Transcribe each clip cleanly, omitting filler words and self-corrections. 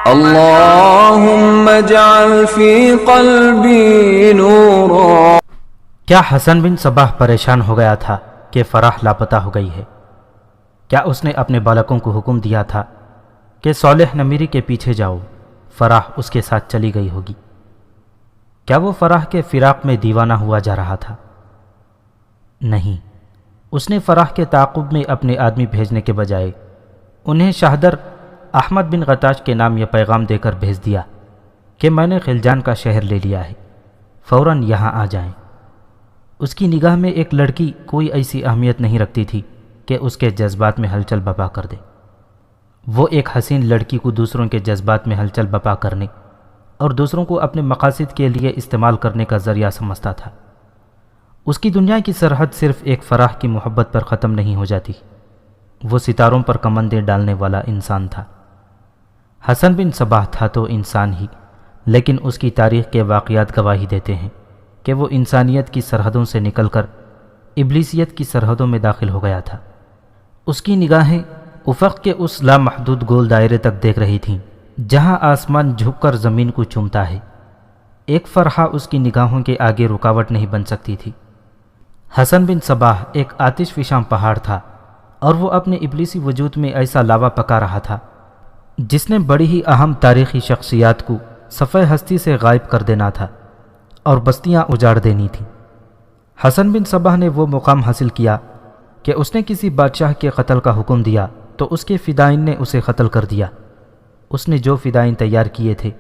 اللهم اجعل في قلبي نورا۔ کیا حسن بن صباح پریشان ہو گیا تھا کہ فراح لاپتہ ہو گئی ہے؟ کیا اس نے اپنے بالکوں کو حکم دیا تھا کہ صالح نمیری کے پیچھے جاؤ، فراح اس کے ساتھ چلی گئی ہوگی؟ کیا وہ فراح کے فراق میں دیوانہ ہوا جا رہا تھا؟ نہیں، اس نے فراح کے تعاقب میں اپنے آدمی بھیجنے کے بجائے انہیں شاہدر احمد بن غتاش کے نام یہ پیغام دے کر بھیج دیا کہ میں نے خلجان کا شہر لے لیا ہے، فوراً یہاں آ جائیں۔ اس کی نگاہ میں ایک لڑکی کوئی ایسی اہمیت نہیں رکھتی تھی کہ اس کے جذبات میں ہلچل بپا کر دے۔ وہ ایک حسین لڑکی کو دوسروں کے جذبات میں ہلچل بپا کرنے اور دوسروں کو اپنے مقاصد کے لیے استعمال کرنے کا ذریعہ سمجھتا تھا۔ اس کی دنیا کی سرحد صرف ایک فراح کی محبت پر ختم نہیں ہو جاتی، وہ ستاروں پر کمندیں ڈالنے والا انسان تھا۔ حسن بن صباح تھا تو انسان ہی، لیکن اس کی تاریخ کے واقعات گواہی دیتے ہیں کہ وہ انسانیت کی سرحدوں سے نکل کر ابلیسیت کی سرحدوں میں داخل ہو گیا تھا۔ اس کی نگاہیں افق کے اس لامحدود گول دائرے تک دیکھ رہی تھیں جہاں آسمان جھک کر زمین کو چومتا ہے۔ ایک فرحہ اس کی نگاہوں کے آگے رکاوٹ نہیں بن سکتی تھی۔ حسن بن صباح ایک آتش فشاں پہاڑ تھا اور وہ اپنے ابلیسی وجود میں ایسا لاوا پکا رہا تھا جس نے بڑی ہی اہم تاریخی شخصیات کو صفحہ ہستی سے غائب کر دینا تھا اور بستیاں اجاڑ دینی تھیں۔ حسن بن صباح نے وہ مقام حاصل کیا کہ اس نے کسی بادشاہ کے قتل کا حکم دیا تو اس کے فدائین نے اسے قتل کر دیا۔ اس نے جو فدائین تیار کیے تھے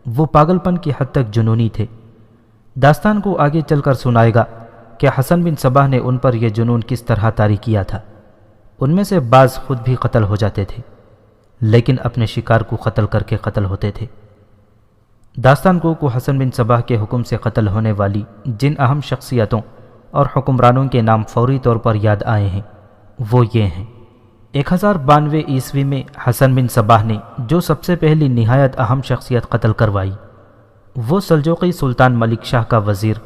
وہ پاگل پن کی حد تک جنونی تھے۔ داستان کو آگے چل کر سنائے گا کہ حسن بن صباح نے ان پر یہ جنون کس طرح طاری کیا تھا۔ ان میں سے بعض خود بھی قتل ہو جاتے تھے، لیکن اپنے شکار کو قتل کر کے قتل ہوتے تھے۔ داستان کو حسن بن صباح کے حکم سے قتل ہونے والی جن اہم شخصیتوں اور حکمرانوں کے نام فوری طور پر یاد آئے ہیں وہ یہ ہیں۔ 1092 عیسوی میں حسن بن صباح نے جو سب سے پہلی نہایت اہم شخصیت قتل کروائی وہ سلجوقی سلطان ملک شاہ کا وزیر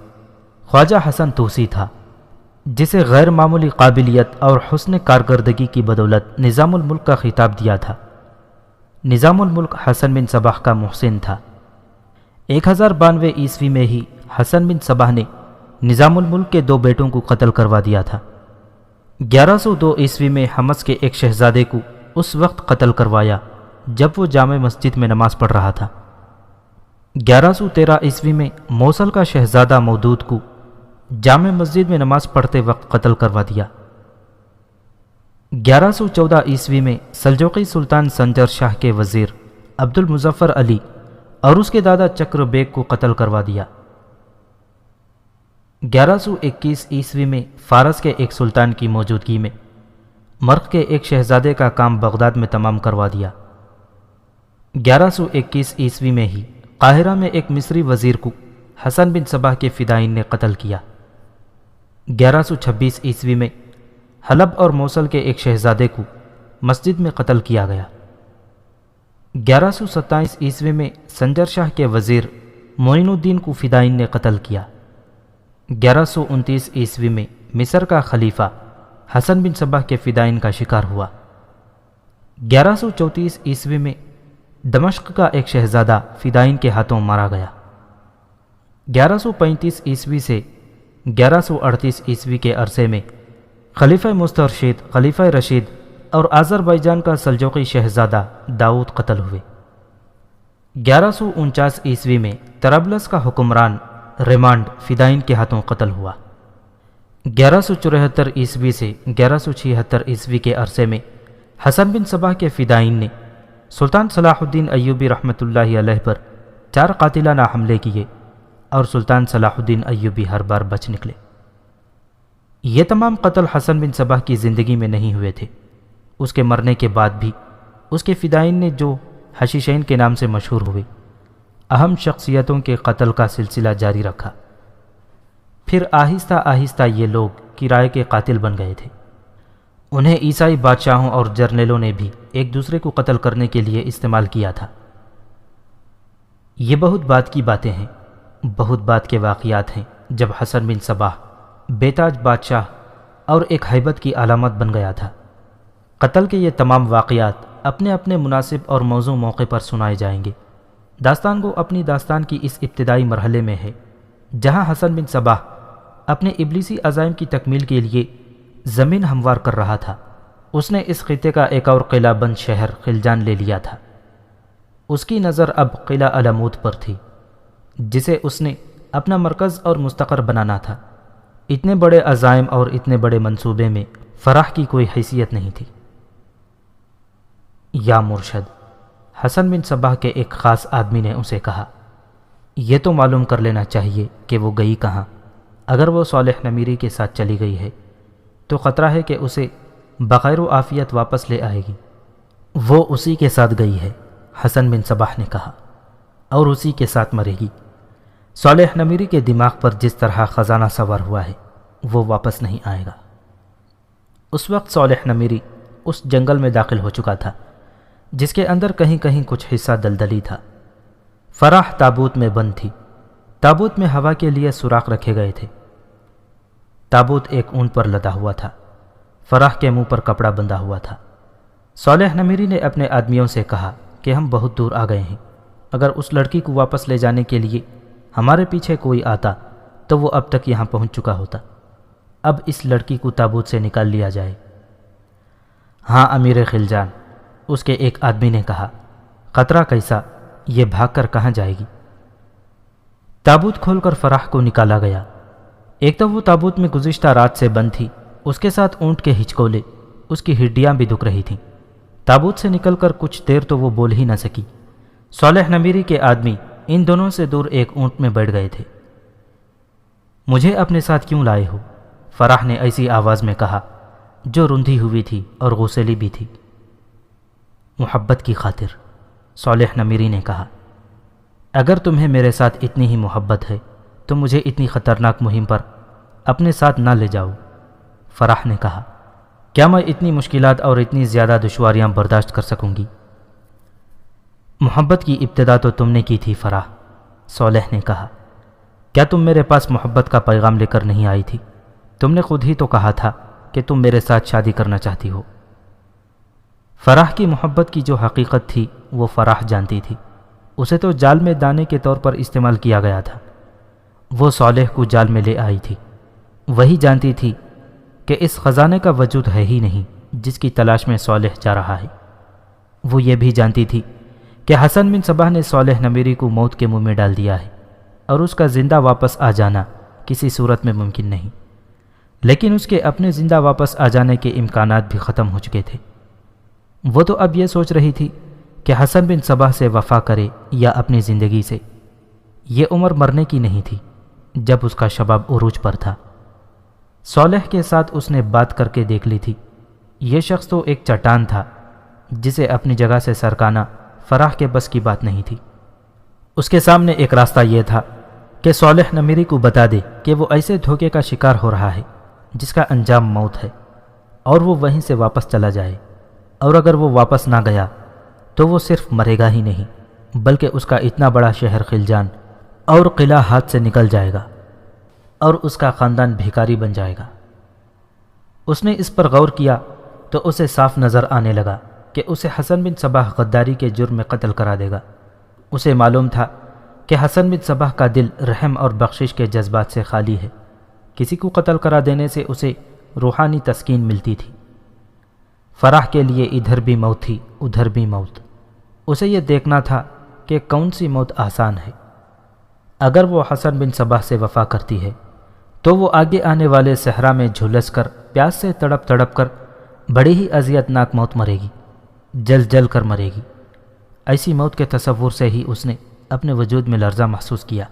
خواجہ حسن طوسی تھا، جسے غیر معمولی قابلیت اور حسن کارکردگی کی بدولت نظام الملک کا خطاب دیا تھا۔ نظام الملک حسن بن صباح کا محسن تھا۔ 1092 عیسوی میں ہی حسن بن صباح نے نظام الملک کے 2 بیٹوں کو قتل کروا دیا تھا۔ 1102 عیسوی میں حمص کے ایک شہزادے کو اس وقت قتل کروایا جب وہ جامع مسجد میں نماز پڑھ رہا تھا۔ 1113 عیسوی میں موصل کا شہزادہ مودود کو جامع مسجد میں نماز پڑھتے وقت قتل کروا دیا۔ 1114 عیسوی میں سلجوقی سلطان سنجر شاہ کے وزیر عبد المظفر علی اور اس کے دادا چکر بیگ کو قتل کروا دیا۔ 1121 عیسوی میں فارس کے ایک سلطان کی موجودگی میں مرخ کے ایک شہزادے کا کام بغداد میں تمام کروا دیا۔ 1121 عیسوی میں ہی قاہرہ میں ایک مصری وزیر کو حسن بن صباح کے فدائین نے قتل کیا۔ 1126 عیسوی میں حلب اور موصل کے ایک شہزادے کو مسجد میں قتل کیا گیا۔ 1127 عیسوی میں سنجر شاہ کے وزیر معین الدین کو فدائین نے قتل کیا۔ 1129 عیسوی میں مصر کا خلیفہ حسن بن صباح کے فدائین کا شکار ہوا۔ 1134 عیسوی میں دمشق کا ایک شہزادہ فدائین کے ہاتھوں مارا گیا۔ 1135 عیسوی سے 1138 عیسوی کے عرصے میں خلیفہ مسترشد، خلیفہ رشید اور آذربائیجان کا سلجوقی شہزادہ داؤد قتل ہوئے۔ 1149 عیسوی میں طرابلس کا حکمران ریمانڈ فدائین کے ہاتھوں قتل ہوا۔ 1174 عیسوی سے 1176 عیسوی کے عرصے میں حسن بن صباح کے فدائین نے سلطان صلاح الدین ایوبی رحمۃ اللہ علیہ پر 4 قاتلانہ حملے کیے اور سلطان صلاح الدین ایوبی ہر بار بچ نکلے۔ یہ تمام قتل حسن بن صباح کی زندگی میں نہیں ہوئے تھے، اس کے مرنے کے بعد بھی اس کے فدائین نے جو حشیشین کے نام سے مشہور ہوئے اہم شخصیتوں کے قتل کا سلسلہ جاری رکھا۔ پھر آہستہ آہستہ یہ لوگ کرائے کے قاتل بن گئے تھے۔ انہیں عیسائی بادشاہوں اور جرنیلوں نے بھی ایک دوسرے کو قتل کرنے کے لیے استعمال کیا تھا۔ یہ بہت بعد کی باتیں ہیں، بہت بعد کے واقعات ہیں جب حسن بن صباح بیتاج بادشاہ اور ایک ہیبت کی علامت بن گیا تھا۔ قتل کے یہ تمام واقعات اپنے اپنے مناسب اور موزوں موقع پر سنائے جائیں گے۔ داستان گو اپنی داستان کی اس ابتدائی مرحلے میں ہے جہاں حسن بن صباح اپنے ابلیسی عزائم کی تکمیل کے لیے زمین ہموار کر رہا تھا۔ اس نے اس خطے کا ایک اور قلعہ بند شہر خلجان لے لیا تھا۔ اس کی نظر اب قلعہ علمود پر تھی جسے اس نے اپنا مرکز اور مستقر بنانا تھا۔ اتنے بڑے عزائم اور اتنے بڑے منصوبے میں فراح کی کوئی حیثیت نہیں تھی۔ یا مرشد، حسن بن صباح کے ایک خاص آدمی نے اسے کہا، یہ تو معلوم کر لینا چاہیے کہ وہ گئی کہاں۔ اگر وہ صالح نمیری کے ساتھ چلی گئی ہے تو خطرہ ہے کہ اسے بخیر و عافیت واپس لے آئے گی۔ وہ اسی کے ساتھ گئی ہے، حسن بن صباح نے کہا، اور اسی کے ساتھ مرے گی۔ صالح نمیری کے دماغ پر جس طرح خزانہ سوار ہوا ہے وہ واپس نہیں آئے گا۔ اس وقت صالح نمیری اس جنگل میں داخل ہو چکا تھا جس کے اندر کہیں کہیں کچھ حصہ دلدلی تھا۔ فراح تابوت میں بند تھی۔ تابوت میں ہوا کے لیے سوراخ رکھے گئے تھے۔ تابوت ایک اونٹ پر لدا ہوا تھا۔ فراح کے منہ پر کپڑا بندھا ہوا تھا۔ صالح نمیری نے اپنے آدمیوں سے کہا کہ ہم بہت دور آ گئے ہیں، اگر اس لڑکی کو واپس لے جانے کے لیے ہمارے پیچھے کوئی آتا تو وہ اب تک یہاں پہنچ چکا ہوتا۔ اب اس لڑکی کو تابوت سے نکال لیا جائے۔ ہاں امیر خلجان، اس کے ایک آدمی نے کہا، خطرہ کیسا، یہ بھاگ کر کہاں جائے گی؟ تابوت کھول کر فراح کو نکالا گیا۔ ایک تو وہ تابوت میں گزشتہ رات سے بند تھی، اس کے ساتھ اونٹ کے ہچکولے، اس کی ہڈیاں بھی دکھ رہی تھیں۔ تابوت سے نکل کر کچھ دیر تو وہ بول ہی نہ سکی۔ صالح نمیری کے آدمی ان دونوں سے دور ایک اونٹ میں بیٹھ گئے تھے۔ مجھے اپنے ساتھ کیوں لائے ہو؟ فراح نے ایسی آواز میں کہا جو رندھی ہوئی تھی اور غوسیلی بھی تھی۔ محبت کی خاطر، صالح نمیری نے کہا۔ اگر تمہیں میرے ساتھ اتنی ہی محبت ہے تو مجھے اتنی خطرناک مہم پر اپنے ساتھ نہ لے جاؤ۔ فراح نے کہا، کیا میں اتنی مشکلات اور اتنی زیادہ دشواریاں برداشت کر سکوں گی؟ محبت کی ابتدا تو تم نے کی تھی فراح، صالح نے کہا۔ کیا تم میرے پاس محبت کا پیغام لے کر نہیں آئی تھی؟ تم نے خود ہی تو کہا تھا کہ تم میرے ساتھ شادی کرنا چاہتی ہو۔ فراح کی محبت کی جو حقیقت تھی وہ فراح جانتی تھی۔ اسے تو جال میں دانے کے طور پر استعمال کیا گیا تھا۔ وہ صالح کو جال میں لے آئی تھی۔ وہی جانتی تھی کہ اس خزانے کا وجود ہے ہی نہیں جس کی تلاش میں صالح جا رہا ہے۔ وہ یہ بھی جانتی تھی کہ حسن بن صباح نے صالح نمیری کو موت کے منہ میں ڈال دیا ہے اور اس کا زندہ واپس آ جانا کسی صورت میں ممکن نہیں۔ لیکن اس کے اپنے زندہ واپس آ جانے کے امکانات بھی ختم ہو چکے تھے۔ وہ تو اب یہ سوچ رہی تھی کہ حسن بن صباح سے وفا کرے یا اپنی زندگی سے۔ یہ عمر مرنے کی نہیں تھی جب اس کا شباب عروج پر تھا۔ صالح کے ساتھ اس نے بات کر کے دیکھ لی تھی۔ یہ شخص تو ایک چٹان تھا جسے اپنی جگہ سے سرکانا فراح کے بس کی بات نہیں تھی۔ اس کے سامنے ایک راستہ یہ تھا کہ صالح نمیری کو بتا دے کہ وہ ایسے دھوکے کا شکار ہو رہا ہے جس کا انجام موت ہے، اور وہ وہیں سے واپس چلا جائے۔ اور اگر وہ واپس نہ گیا تو وہ صرف مرے گا ہی نہیں بلکہ اس کا اتنا بڑا شہر خلجان اور قلعہ ہاتھ سے نکل جائے گا اور اس کا خاندان بھیکاری بن جائے گا۔ اس نے اس پر غور کیا تو اسے صاف نظر آنے لگا کہ اسے حسن بن صباح غداری کے جرم میں قتل کرا دے گا۔ اسے معلوم تھا کہ حسن بن صباح کا دل رحم اور بخشش کے جذبات سے خالی ہے۔ کسی کو قتل کرا دینے سے اسے روحانی تسکین ملتی تھی۔ فراح کے لیے ادھر بھی موت تھی، ادھر بھی موت۔ اسے یہ دیکھنا تھا کہ کون سی موت آسان ہے۔ اگر وہ حسن بن صباح سے وفا کرتی ہے تو وہ آگے آنے والے صحرا میں جھلس کر پیاس سے تڑپ تڑپ کر بڑی ہی اذیت ناک موت مرے گی، جل جل کر مرے گی۔ ایسی موت کے تصور سے ہی اس نے اپنے وجود میں لرزہ محسوس کیا۔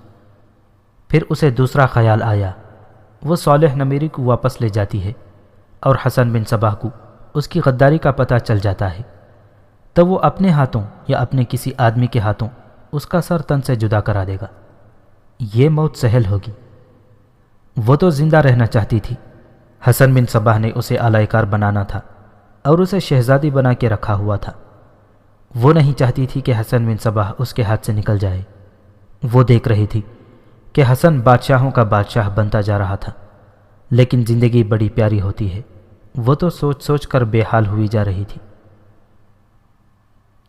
پھر اسے دوسرا خیال آیا، وہ صالح نمیری کو واپس لے جاتی ہے اور حسن بن صباح کو اس کی غداری کا پتہ چل جاتا ہے تو وہ اپنے ہاتھوں یا اپنے کسی آدمی کے ہاتھوں اس کا سر تن سے جدا کرا دے گا۔ یہ موت سہل ہوگی۔ وہ تو زندہ رہنا چاہتی تھی۔ حسن بن صباح نے اسے اعلی کار بنانا تھا اور اسے شہزادی بنا کے رکھا ہوا تھا۔ وہ نہیں چاہتی تھی کہ حسن بن صباح اس کے ہاتھ سے نکل جائے۔ وہ دیکھ رہی تھی کہ حسن بادشاہوں کا بادشاہ بنتا جا رہا تھا، لیکن زندگی بڑی پیاری ہوتی ہے۔ وہ تو سوچ سوچ کر بے حال ہوئی جا رہی تھی۔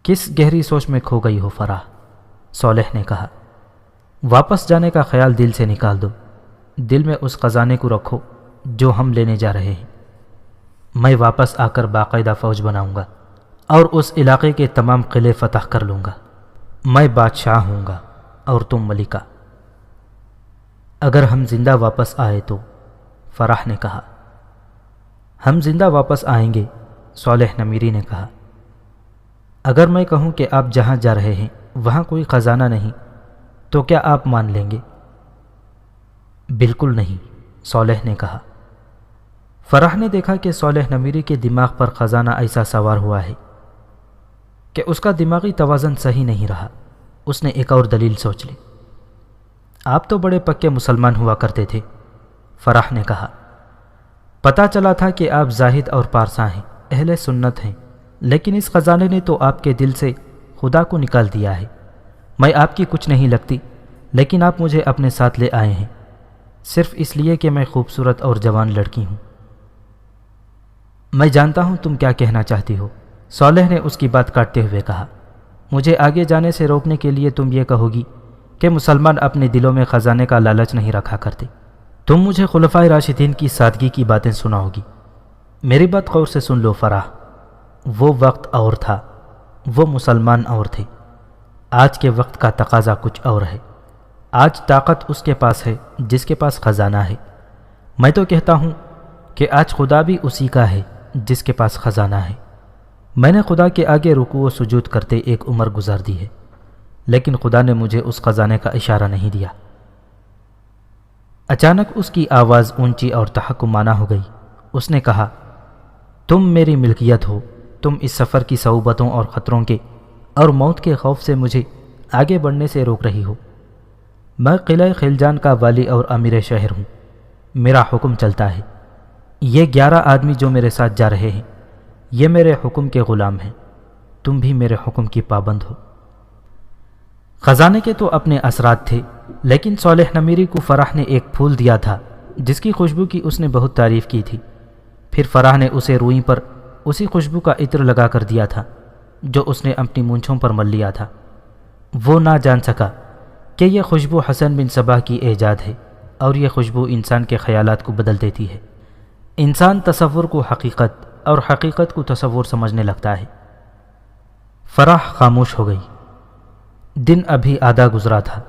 کس گہری سوچ میں کھو گئی ہو فراح؟ صالح نے کہا۔ واپس جانے کا خیال دل سے نکال دو، دل میں اس خزانے کو رکھو جو ہم لینے جا رہے ہیں۔ میں واپس آ کر باقاعدہ فوج بناؤں گا اور اس علاقے کے تمام قلعے فتح کر لوں گا۔ میں بادشاہ ہوں گا اور تم ملکہ۔ اگر ہم زندہ واپس آئے تو، فراح نے کہا۔ ہم زندہ واپس آئیں گے، صالح نمیری نے کہا۔ اگر میں کہوں کہ آپ جہاں جا رہے ہیں وہاں کوئی خزانہ نہیں تو کیا آپ مان لیں گے؟ بالکل نہیں، صالح نے کہا۔ فراح نے دیکھا کہ صالح نمیری کے دماغ پر خزانہ ایسا سوار ہوا ہے کہ اس کا دماغی توازن صحیح نہیں رہا۔ اس نے ایک اور دلیل سوچ لی۔ آپ تو بڑے پکے مسلمان ہوا کرتے تھے، فراح نے کہا۔ پتہ چلا تھا کہ آپ زاہد اور پارسا ہیں، اہل سنت ہیں، لیکن اس خزانے نے تو آپ کے دل سے خدا کو نکال دیا ہے۔ میں آپ کی کچھ نہیں لگتی، لیکن آپ مجھے اپنے ساتھ لے آئے ہیں صرف اس لیے کہ میں خوبصورت اور جوان لڑکی ہوں۔ میں جانتا ہوں تم کیا کہنا چاہتی ہو، صالح نے اس کی بات کاٹتے ہوئے کہا۔ مجھے آگے جانے سے روکنے کے لیے تم یہ کہو گی کہ مسلمان اپنے دلوں میں خزانے کا لالچ نہیں رکھا کرتے۔ تم مجھے خلفائے راشدین کی سادگی کی باتیں سناؤ گی۔ میری بات غور سے سن لو فراح، وہ وقت اور تھا، وہ مسلمان اور تھے۔ آج کے وقت کا تقاضا کچھ اور ہے۔ آج طاقت اس کے پاس ہے جس کے پاس خزانہ ہے۔ میں تو کہتا ہوں کہ آج خدا بھی اسی کا ہے جس کے پاس خزانہ ہے۔ میں نے خدا کے آگے رکوع و سجود کرتے ایک عمر گزار دی ہے، لیکن خدا نے مجھے اس خزانے کا اشارہ نہیں دیا۔ اچانک اس کی آواز اونچی اور تحکمانہ ہو گئی۔ اس نے کہا، تم میری ملکیت ہو، تم اس سفر کی صعوبتوں اور خطروں کے اور موت کے خوف سے مجھے آگے بڑھنے سے روک رہی ہو۔ میں قلعہ خلجان کا والی اور امیر شہر ہوں، میرا حکم چلتا ہے۔ یہ 11 آدمی جو میرے ساتھ جا رہے ہیں یہ میرے حکم کے غلام ہیں، تم بھی میرے حکم کی پابند ہو۔ خزانے کے تو اپنے اثرات تھے، لیکن صالح نمیری کو فراح نے ایک پھول دیا تھا جس کی خوشبو کی اس نے بہت تعریف کی تھی۔ پھر فراح نے اسے روئی پر اسی خوشبو کا عطر لگا کر دیا تھا جو اس نے اپنی مونچھوں پر مل لیا تھا۔ وہ نہ جان سکا کہ یہ خوشبو حسن بن صباح کی ایجاد ہے، اور یہ خوشبو انسان کے خیالات کو بدل دیتی ہے۔ انسان تصور کو حقیقت اور حقیقت کو تصور سمجھنے لگتا ہے۔ فراح خاموش ہو گئی۔ دن ابھی آدھا گزرا تھا۔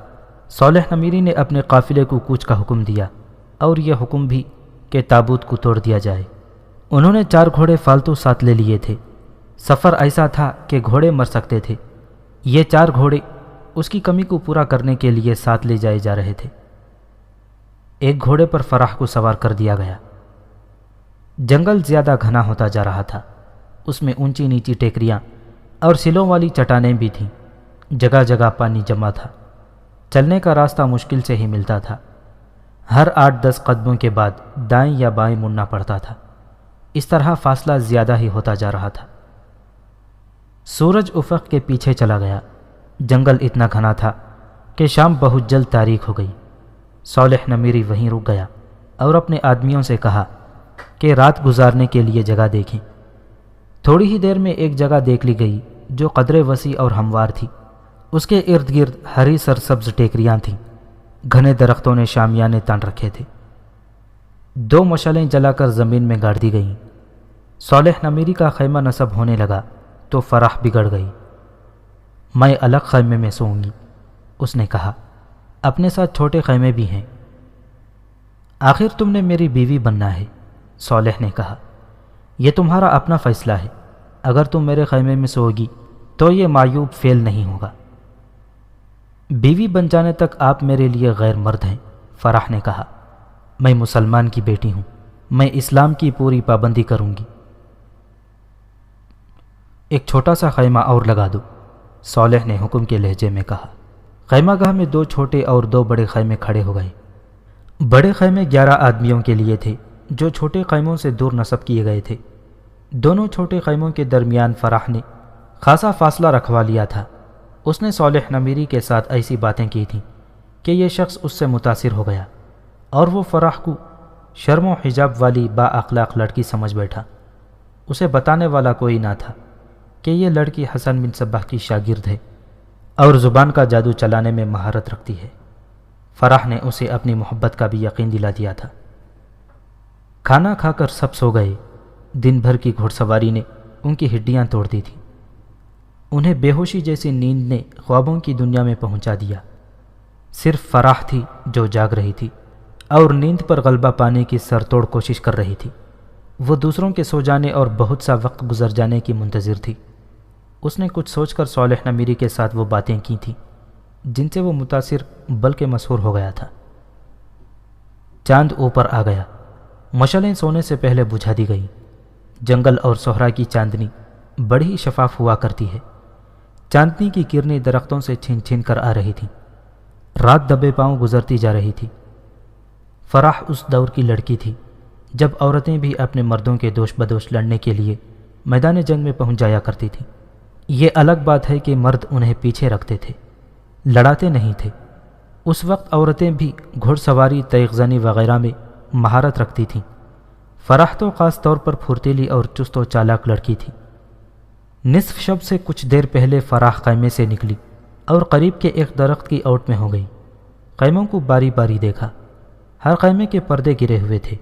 صالح نمیری نے اپنے قافلے کو کوچ کا حکم دیا، اور یہ حکم بھی کہ تابوت کو توڑ دیا جائے۔ انہوں نے 4 گھوڑے فالتو ساتھ لے لیے تھے۔ سفر ایسا تھا کہ گھوڑے مر سکتے تھے۔ یہ 4 گھوڑے اس کی کمی کو پورا کرنے کے لیے ساتھ لے جائے جا رہے تھے۔ ایک گھوڑے پر فراح کو سوار کر دیا گیا۔ جنگل زیادہ گھنا ہوتا جا رہا تھا۔ اس میں اونچی نیچی ٹیکریاں اور سلوں والی چٹانیں بھی تھیں۔ جگہ جگہ پانی جمع تھا۔ چلنے کا راستہ مشکل سے ہی ملتا تھا۔ ہر 8-10 قدموں کے بعد دائیں یا بائیں مڑنا پڑتا تھا۔ اس طرح فاصلہ زیادہ ہی ہوتا جا رہا تھا۔ سورج افق کے پیچھے چلا گیا۔ جنگل اتنا گھنا تھا کہ شام بہت جلد تاریک ہو گئی۔ صالح نمیری وہیں رک گیا اور اپنے آدمیوں سے کہا کہ رات گزارنے کے لیے جگہ دیکھیں۔ تھوڑی ہی دیر میں ایک جگہ دیکھ لی گئی جو قدرے وسیع اور ہموار تھی۔ اس کے ارد گرد ہری سرسبز ٹیکریاں تھیں۔ گھنے درختوں نے شامیانے تان رکھے تھے۔ 2 مشعلیں جلا کر زمین میں گاڑ دی گئیں۔ صالح نمیری کا خیمہ نصب ہونے لگا تو فراح بگڑ گئی۔ میں الگ خیمے میں سوؤں گی، اس نے کہا۔ اپنے ساتھ چھوٹے خیمے بھی ہیں۔ آخر تم نے میری بیوی بننا ہے، صالح نے کہا۔ یہ تمہارا اپنا فیصلہ ہے۔ اگر تم میرے خیمے میں سو گی تو یہ معیوب فعل نہیں ہوگا۔ بیوی بن جانے تک آپ میرے لیے غیر مرد ہیں، فراح نے کہا۔ میں مسلمان کی بیٹی ہوں، میں اسلام کی پوری پابندی کروں گی۔ ایک چھوٹا سا خیمہ اور لگا دو، صالح نے حکم کے لہجے میں کہا۔ خیمہ گاہ میں 2 چھوٹے اور 2 بڑے خیمے کھڑے ہو گئے۔ بڑے خیمے 11 آدمیوں کے لیے تھے جو چھوٹے خیموں سے دور نصب کیے گئے تھے۔ دونوں چھوٹے خیموں کے درمیان فراح نے خاصا فاصلہ رکھوا لیا تھا۔ اس نے صالح نمیری کے ساتھ ایسی باتیں کی تھیں کہ یہ شخص اس سے متاثر ہو گیا، اور وہ فراح کو شرم و حجاب والی با اخلاق لڑکی سمجھ بیٹھا۔ اسے بتانے والا کوئی نہ تھا۔ کہ یہ لڑکی حسن بن صباح کی شاگرد ہے اور زبان کا جادو چلانے میں مہارت رکھتی ہے۔ فرح نے اسے اپنی محبت کا بھی یقین دلا دیا تھا۔ کھانا کھا کر سب سو گئے۔ دن بھر کی گھڑ سواری نے ان کی ہڈیاں توڑ دی تھیں۔ انہیں بے ہوشی جیسی نیند نے خوابوں کی دنیا میں پہنچا دیا۔ صرف فرح تھی جو جاگ رہی تھی اور نیند پر غلبہ پانے کی سر توڑ کوشش کر رہی تھی۔ وہ دوسروں کے سو جانے اور بہت سا وقت گزر جانے کی منتظر تھی۔ اس نے کچھ سوچ کر صالح نمیری کے ساتھ وہ باتیں کی تھیں جن سے وہ متاثر بلکہ مسحور ہو گیا تھا۔ چاند اوپر آ گیا۔ مشعلیں سونے سے پہلے بجھا دی گئی۔ جنگل اور صحرا کی چاندنی بڑی شفاف ہوا کرتی ہے۔ چاندنی کی کرنیں درختوں سے چھن چھن کر آ رہی تھیں۔ رات دبے پاؤں گزرتی جا رہی تھی۔ فرح اس دور کی لڑکی تھی جب عورتیں بھی اپنے مردوں کے دوش بدوش لڑنے کے لیے میدان جنگ میں پہنچ جایا کرتی تھیں۔ یہ الگ بات ہے کہ مرد انہیں پیچھے رکھتے تھے، لڑاتے نہیں تھے۔ اس وقت عورتیں بھی گھڑ سواری، تیغ زنی وغیرہ میں مہارت رکھتی تھیں۔ فرح تو خاص طور پر پھرتیلی اور چست و چالاک لڑکی تھی۔ نصف شب سے کچھ دیر پہلے فرح خیمے سے نکلی اور قریب کے ایک درخت کی اوٹ میں ہو گئی۔ خیموں کو باری باری دیکھا۔ ہر خیمے کے پردے گرے ہوئے تھے۔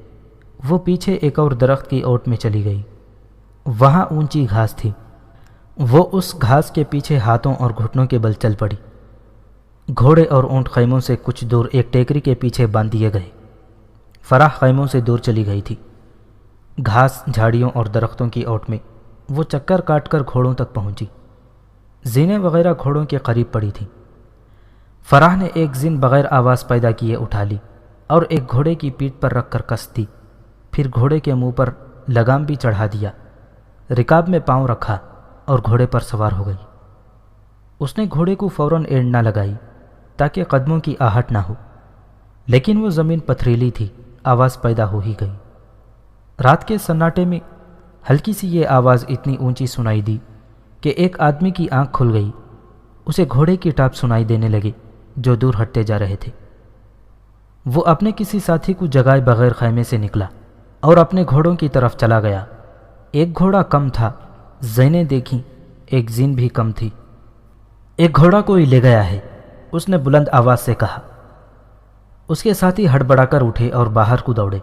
وہ پیچھے ایک اور درخت کی اوٹ میں چلی گئی۔ وہاں اونچی گھاس تھی۔ وہ اس گھاس کے پیچھے ہاتھوں اور گھٹنوں کے بل چل پڑی۔ گھوڑے اور اونٹ خیموں سے کچھ دور ایک ٹیکری کے پیچھے باندھ دیے گئے۔ فرح خیموں سے دور چلی گئی تھی۔ گھاس، جھاڑیوں اور درختوں کی اوٹ میں وہ چکر کاٹ کر گھوڑوں تک پہنچی۔ زینیں وغیرہ گھوڑوں کے قریب پڑی تھیں۔ فرح نے ایک زین بغیر آواز پیدا کیے اٹھا لی اور ایک گھوڑے کی پیٹھ پر رکھ کر کس دی۔ پھر گھوڑے کے منہ پر لگام بھی چڑھا دیا۔ رکاب میں پاؤں رکھا اور گھوڑے پر سوار ہو گئی۔ اس نے گھوڑے کو فوراً اینٹ نہ لگائی تاکہ قدموں کی آہٹ نہ ہو، لیکن وہ زمین پتھریلی تھی، آواز پیدا ہو ہی گئی۔ رات کے سناٹے میں ہلکی سی یہ آواز اتنی اونچی سنائی دی کہ ایک آدمی کی آنکھ کھل گئی۔ اسے گھوڑے کی ٹاپ سنائی دینے لگی جو دور ہٹتے جا رہے تھے۔ وہ اپنے کسی ساتھی کو جگائے بغیر خیمے سے نکلا اور اپنے گھوڑوں کی طرف چلا گیا۔ ایک گھوڑا کم تھا، زینیں دیکھیں، ایک زین بھی کم تھی۔ ایک گھوڑا کوئی لے گیا ہے، اس نے بلند آواز سے کہا۔ اس کے ساتھی ہڑبڑا کر اٹھے اور باہر کو دوڑے۔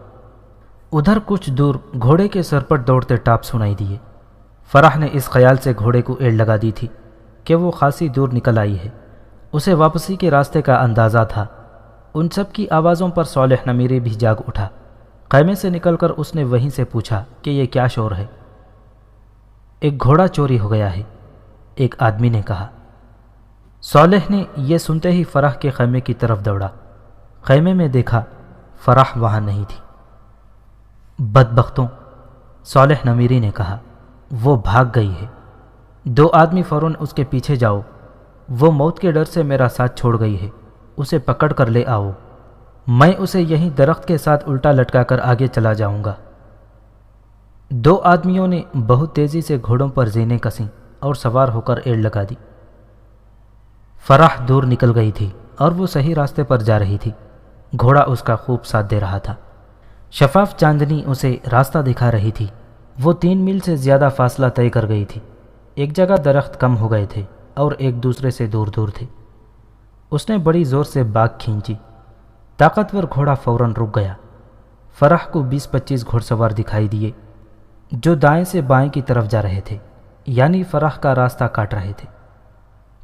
ادھر کچھ دور گھوڑے کے سر پر دوڑتے ٹاپ سنائی دیے۔ فرح نے اس خیال سے گھوڑے کو ایڑ لگا دی تھی کہ وہ خاصی دور نکل آئی ہے۔ اسے واپسی کے راستے کا اندازہ تھا۔ ان سب کی آوازوں پر صالح نمیری بھی جاگ اٹھا۔ خیمے سے نکل کر اس نے وہیں سے پوچھا کہ یہ کیا شور ہے؟ ایک گھوڑا چوری ہو گیا ہے، ایک آدمی نے کہا۔ صالح نے یہ سنتے ہی فرح کے خیمے کی طرف دوڑا۔ خیمے میں دیکھا، فرح وہاں نہیں تھی۔ بدبختوں، صالح نمیری نے کہا، وہ بھاگ گئی ہے۔ 2 آدمی فوراً اس کے پیچھے جاؤ۔ وہ موت کے ڈر سے میرا ساتھ چھوڑ گئی ہے، اسے پکڑ کر لے آؤ۔ میں اسے یہیں درخت کے ساتھ الٹا لٹکا کر آگے چلا جاؤں گا۔ 2 آدمیوں نے بہت تیزی سے گھوڑوں پر زینیں کسیں اور سوار ہو کر ایڑ لگا دی۔ فرح دور نکل گئی تھی اور وہ صحیح راستے پر جا رہی تھی۔ گھوڑا اس کا خوب ساتھ دے رہا تھا۔ شفاف چاندنی اسے راستہ دکھا رہی تھی۔ وہ 3 میل سے زیادہ فاصلہ طے کر گئی تھی۔ ایک جگہ درخت کم ہو گئے تھے اور ایک دوسرے سے دور دور تھے۔ اس نے بڑی زور سے باگ کھینچی۔ طاقتور گھوڑا فوراً رک گیا۔ فرح کو 20-25 گھوڑ سوار دکھائی دیے جو دائیں سے بائیں کی طرف جا رہے تھے، یعنی فرح کا راستہ کاٹ رہے تھے۔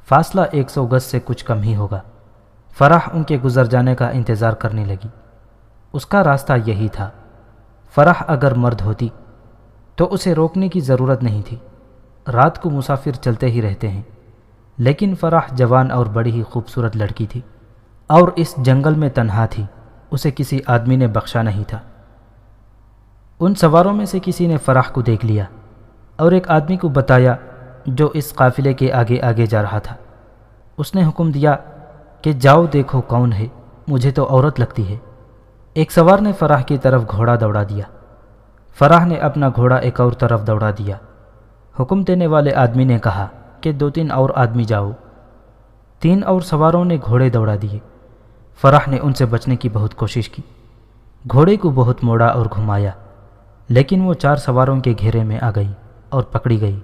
فاصلہ 100 گز سے کچھ کم ہی ہوگا۔ فرح ان کے گزر جانے کا انتظار کرنے لگی۔ اس کا راستہ یہی تھا۔ فرح اگر مرد ہوتی تو اسے روکنے کی ضرورت نہیں تھی۔ رات کو مسافر چلتے ہی رہتے ہیں، لیکن فرح جوان اور بڑی ہی خوبصورت لڑکی تھی اور اس جنگل میں تنہا تھی۔ اسے کسی آدمی نے بخشا نہیں تھا۔ ان سواروں میں سے کسی نے فرح کو دیکھ لیا اور ایک آدمی کو بتایا جو اس قافلے کے آگے آگے جا رہا تھا۔ اس نے حکم دیا کہ جاؤ دیکھو کون ہے، مجھے تو عورت لگتی ہے۔ ایک سوار نے فرح کی طرف گھوڑا دوڑا دیا۔ فرح نے اپنا گھوڑا ایک اور طرف دوڑا دیا۔ حکم دینے والے آدمی نے کہا کہ 2-3 اور آدمی جاؤ۔ 3 اور سواروں نے گھوڑے دوڑا دیے۔ فرح نے ان سے بچنے کی بہت کوشش کی، گھوڑے کو بہت موڑا اور گھمایا، لیکن وہ 4 سواروں کے گھیرے میں آ گئی اور پکڑی گئی۔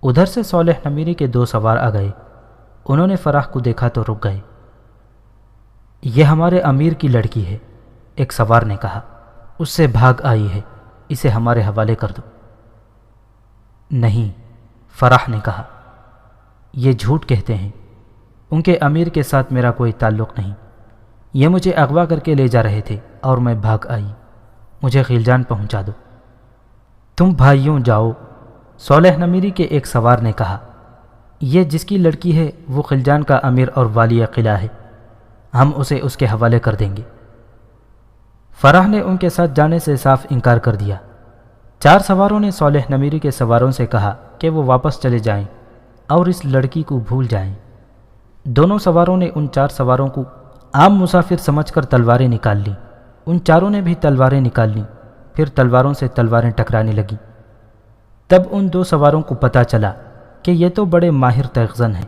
ادھر سے صالح نمیری کے 2 سوار آ گئے۔ انہوں نے فراح کو دیکھا تو رک گئے۔ یہ ہمارے امیر کی لڑکی ہے، ایک سوار نے کہا، اس سے بھاگ آئی ہے، اسے ہمارے حوالے کر دو۔ نہیں، فراح نے کہا، یہ جھوٹ کہتے ہیں، ان کے امیر کے ساتھ میرا کوئی تعلق نہیں، یہ مجھے اغوا کر کے لے جا رہے تھے اور میں بھاگ آئی، مجھے خلجان پہنچا دو۔ تم بھائیوں جاؤ، صالح نمیری کے ایک سوار نے کہا، یہ جس کی لڑکی ہے وہ خلجان کا امیر اور والی قلعہ ہے، ہم اسے اس کے حوالے کر دیں گے۔ فراح نے ان کے ساتھ جانے سے صاف انکار کر دیا۔ 4 سواروں نے صالح نمیری کے سواروں سے کہا کہ وہ واپس چلے جائیں اور اس لڑکی کو بھول جائیں۔ دونوں سواروں نے ان 4 سواروں کو عام مسافر سمجھ کر تلواریں نکال لیں۔ ان چاروں نے بھی تلواریں نکال لیں، پھر تلواروں سے تلواریں ٹکرانے لگیں۔ تب ان 2 سواروں کو پتہ چلا کہ یہ تو بڑے ماہر تیغزن ہیں۔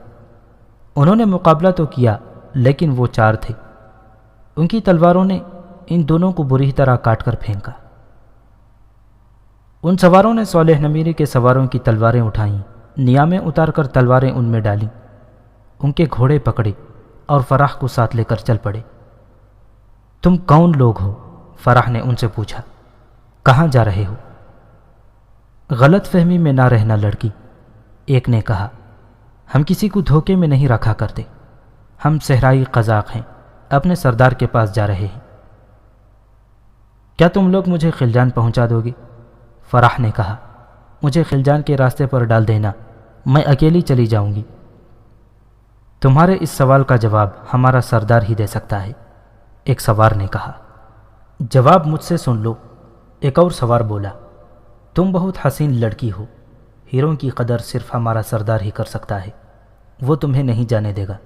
انہوں نے مقابلہ تو کیا لیکن وہ 4 تھے۔ ان کی تلواروں نے ان دونوں کو بری طرح کاٹ کر پھینکا۔ ان سواروں نے صالح نمیری کے سواروں کی تلواریں اٹھائیں، نیامیں اتار کر تلواریں ان میں ڈالیں، ان کے گھوڑے پکڑے اور فراح کو ساتھ لے کر چل پڑے۔ تم کون لوگ ہو؟ فراح نے ان سے پوچھا۔ کہاں جا رہے ہو؟ غلط فہمی میں نہ رہنا لڑکی، ایک نے کہا، ہم کسی کو دھوکے میں نہیں رکھا کرتے، ہم صحرائی قزاق ہیں، اپنے سردار کے پاس جا رہے ہیں۔ کیا تم لوگ مجھے خلجان پہنچا دو گے؟ فراح نے کہا، مجھے خلجان کے راستے پر ڈال دینا، میں اکیلی چلی جاؤں گی۔ تمہارے اس سوال کا جواب ہمارا سردار ہی دے سکتا ہے، ایک سوار نے کہا۔ جواب مجھ سے سن لو، ایک اور سوار بولا، تم بہت حسین لڑکی ہو، ہیروں کی قدر صرف ہمارا سردار ہی کر سکتا ہے، وہ تمہیں نہیں جانے دے گا۔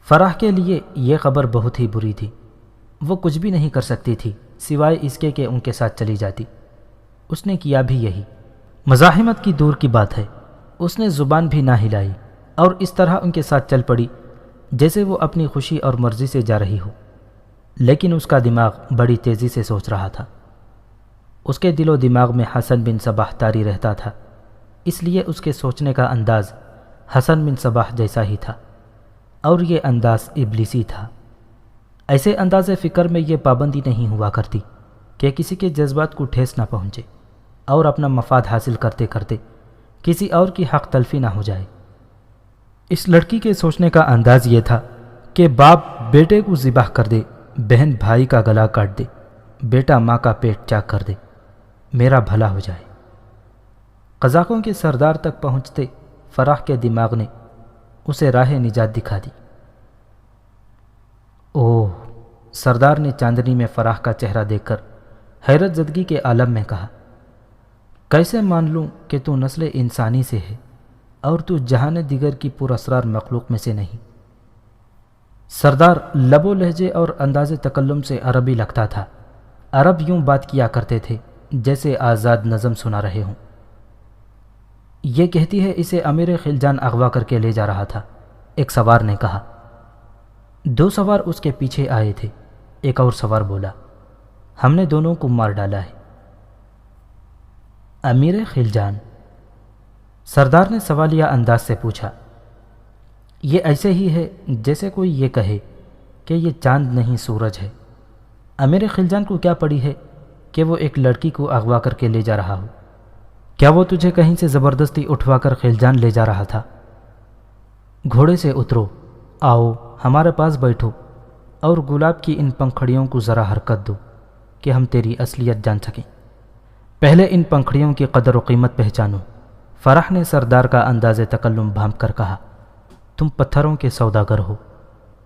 فراح کے لیے یہ خبر بہت ہی بری تھی، وہ کچھ بھی نہیں کر سکتی تھی سوائے اس کے کہ ان کے ساتھ چلی جاتی۔ اس نے کیا بھی یہی، مزاحمت کی دور کی بات ہے، اس نے زبان بھی نہ ہلائی اور اس طرح ان کے ساتھ چل پڑی جیسے وہ اپنی خوشی اور مرضی سے جا رہی ہو، لیکن اس کا دماغ بڑی تیزی سے سوچ رہا تھا۔ اس کے دل و دماغ میں حسن بن صباح طاری رہتا تھا، اس لیے اس کے سوچنے کا انداز حسن بن صباح جیسا ہی تھا، اور یہ انداز ابلیسی تھا۔ ایسے انداز فکر میں یہ پابندی نہیں ہوا کرتی کہ کسی کے جذبات کو ٹھیس نہ پہنچے اور اپنا مفاد حاصل کرتے کرتے کسی اور کی حق تلفی نہ ہو جائے۔ اس لڑکی کے سوچنے کا انداز یہ تھا کہ باپ بیٹے کو ذبح کر دے، بہن بھائی کا گلا کاٹ دے، بیٹا ماں کا پیٹ چاک کر دے، میرا بھلا ہو جائے۔ قزاقوں کے سردار تک پہنچتے فراح کے دماغ نے اسے راہ نجات دکھا دی۔ اوہ! سردار نے چاندنی میں فراح کا چہرہ دیکھ کر حیرت زدگی کے عالم میں کہا، کیسے مان لوں کہ تو نسل انسانی سے ہے اور تو جہان دیگر کی پراسرار مخلوق میں سے نہیں۔ سردار لب و لہجے اور انداز تکلم سے عربی لگتا تھا، عرب یوں بات کیا کرتے تھے جیسے آزاد نظم سنا رہے ہوں۔ یہ کہتی ہے اسے امیر خلجان اغوا کر کے لے جا رہا تھا، ایک سوار نے کہا۔ 2 سوار اس کے پیچھے آئے تھے، ایک اور سوار بولا، ہم نے دونوں کو مار ڈالا ہے۔ امیر خلجان؟ سردار نے سوالیہ انداز سے پوچھا۔ یہ ایسے ہی ہے جیسے کوئی یہ کہے کہ یہ چاند نہیں سورج ہے۔ امیر خلجان کو کیا پڑی ہے کہ وہ ایک لڑکی کو اغوا کر کے لے جا رہا ہو؟ کیا وہ تجھے کہیں سے زبردستی اٹھوا کر خلجان لے جا رہا تھا؟ گھوڑے سے اترو، آؤ ہمارے پاس بیٹھو اور گلاب کی ان پنکھڑیوں کو ذرا حرکت دو کہ ہم تیری اصلیت جان سکیں۔ پہلے ان پنکھڑیوں کی قدر و قیمت پہچانو۔ فراح نے سردار کا انداز تکلم بھانپ کر کہا، تم پتھروں کے سوداگر ہو،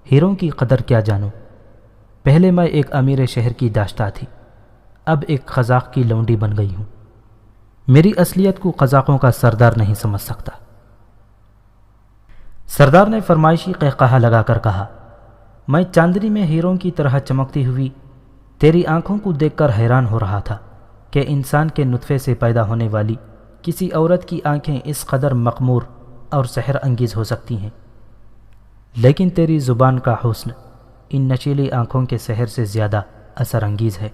ہیروں کی قدر کیا جانو؟ پہلے میں ایک امیر شہر کی داشتہ تھی، اب ایک قزاق کی لونڈی بن گئی ہوں۔ میری اصلیت کو قزاقوں کا سردار نہیں سمجھ سکتا۔ سردار نے فرمائشی قہقہا لگا کر کہا، میں چاندنی میں ہیروں کی طرح چمکتی ہوئی تیری آنکھوں کو دیکھ کر حیران ہو رہا تھا کہ انسان کے نطفے سے پیدا ہونے والی کسی عورت کی آنکھیں اس قدر مخمور اور سحر انگیز ہو سکتی ہیں، لیکن تیری زبان کا حسن ان نشیلی آنکھوں کے سحر سے زیادہ اثر انگیز ہے۔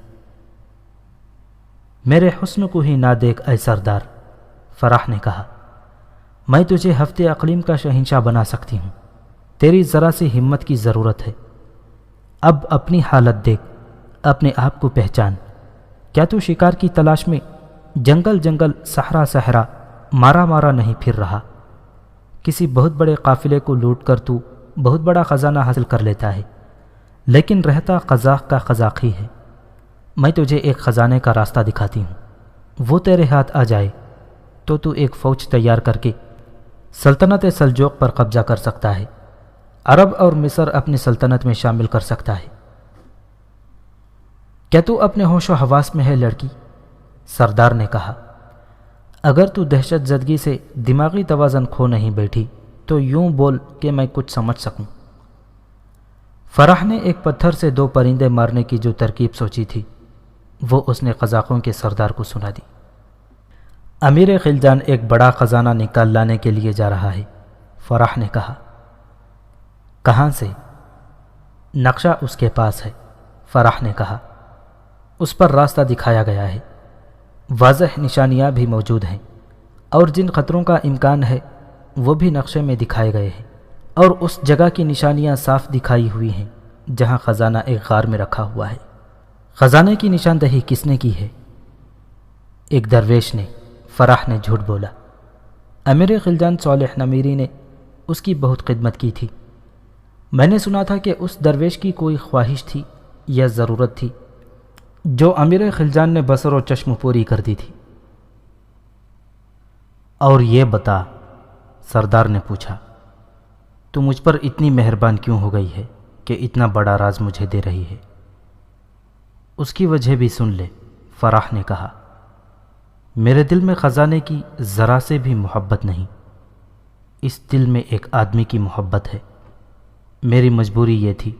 میرے حسن کو ہی نہ دیکھ اے سردار، فراح نے کہا، میں تجھے ہفتے اقلیم کا شہنشاہ بنا سکتی ہوں، تیری ذرا سی ہمت کی ضرورت ہے۔ اب اپنی حالت دیکھ، اپنے آپ کو پہچان۔ کیا تو شکار کی تلاش میں جنگل جنگل صحرا صحرا مارا مارا نہیں پھر رہا؟ کسی بہت بڑے قافلے کو لوٹ کر تو بہت بڑا خزانہ حاصل کر لیتا ہے، لیکن رہتا قزاق کا قزاق ہی ہے۔ میں تجھے ایک خزانے کا راستہ دکھاتی ہوں، وہ تیرے ہاتھ آ جائے تو ایک فوج تیار کر کے سلطنت سلجوق پر قبضہ کر سکتا ہے، عرب اور مصر اپنی سلطنت میں شامل کر سکتا ہے۔ کیا تو اپنے ہوش و حواس میں ہے لڑکی؟ سردار نے کہا، اگر تو دہشت زدگی سے دماغی توازن کھو نہیں بیٹھی تو یوں بول کہ میں کچھ سمجھ سکوں۔ فراح نے ایک پتھر سے 2 پرندے مارنے کی جو ترکیب سوچی تھی وہ اس نے قزاقوں کے سردار کو سنا دی۔ امیر خلجان ایک بڑا خزانہ نکال لانے کے لیے جا رہا ہے، فراح نے کہا۔ کہاں سے؟ نقشہ اس کے پاس ہے، فراح نے کہا۔ اس پر راستہ دکھایا گیا ہے، واضح نشانیاں بھی موجود ہیں، اور جن خطروں کا امکان ہے وہ بھی نقشے میں دکھائے گئے ہیں، اور اس جگہ کی نشانیاں صاف دکھائی ہوئی ہیں جہاں خزانہ ایک غار میں رکھا ہوا ہے۔ خزانے کی نشاندہی کس نے کی ہے؟ ایک درویش نے، فراح نے جھوٹ بولا۔ امیر خلجان صالح نمیری نے اس کی بہت خدمت کی تھی۔ میں نے سنا تھا کہ اس درویش کی کوئی خواہش تھی یا ضرورت تھی جو امیر خلجان نے بصر و چشم پوری کر دی تھی۔ اور یہ بتا، سردار نے پوچھا، تو مجھ پر اتنی مہربان کیوں ہو گئی ہے کہ اتنا بڑا راز مجھے دے رہی ہے؟ اس کی وجہ بھی سن لے، فراح نے کہا۔ میرے دل میں خزانے کی ذرا سے بھی محبت نہیں، اس دل میں ایک آدمی کی محبت ہے۔ میری مجبوری یہ تھی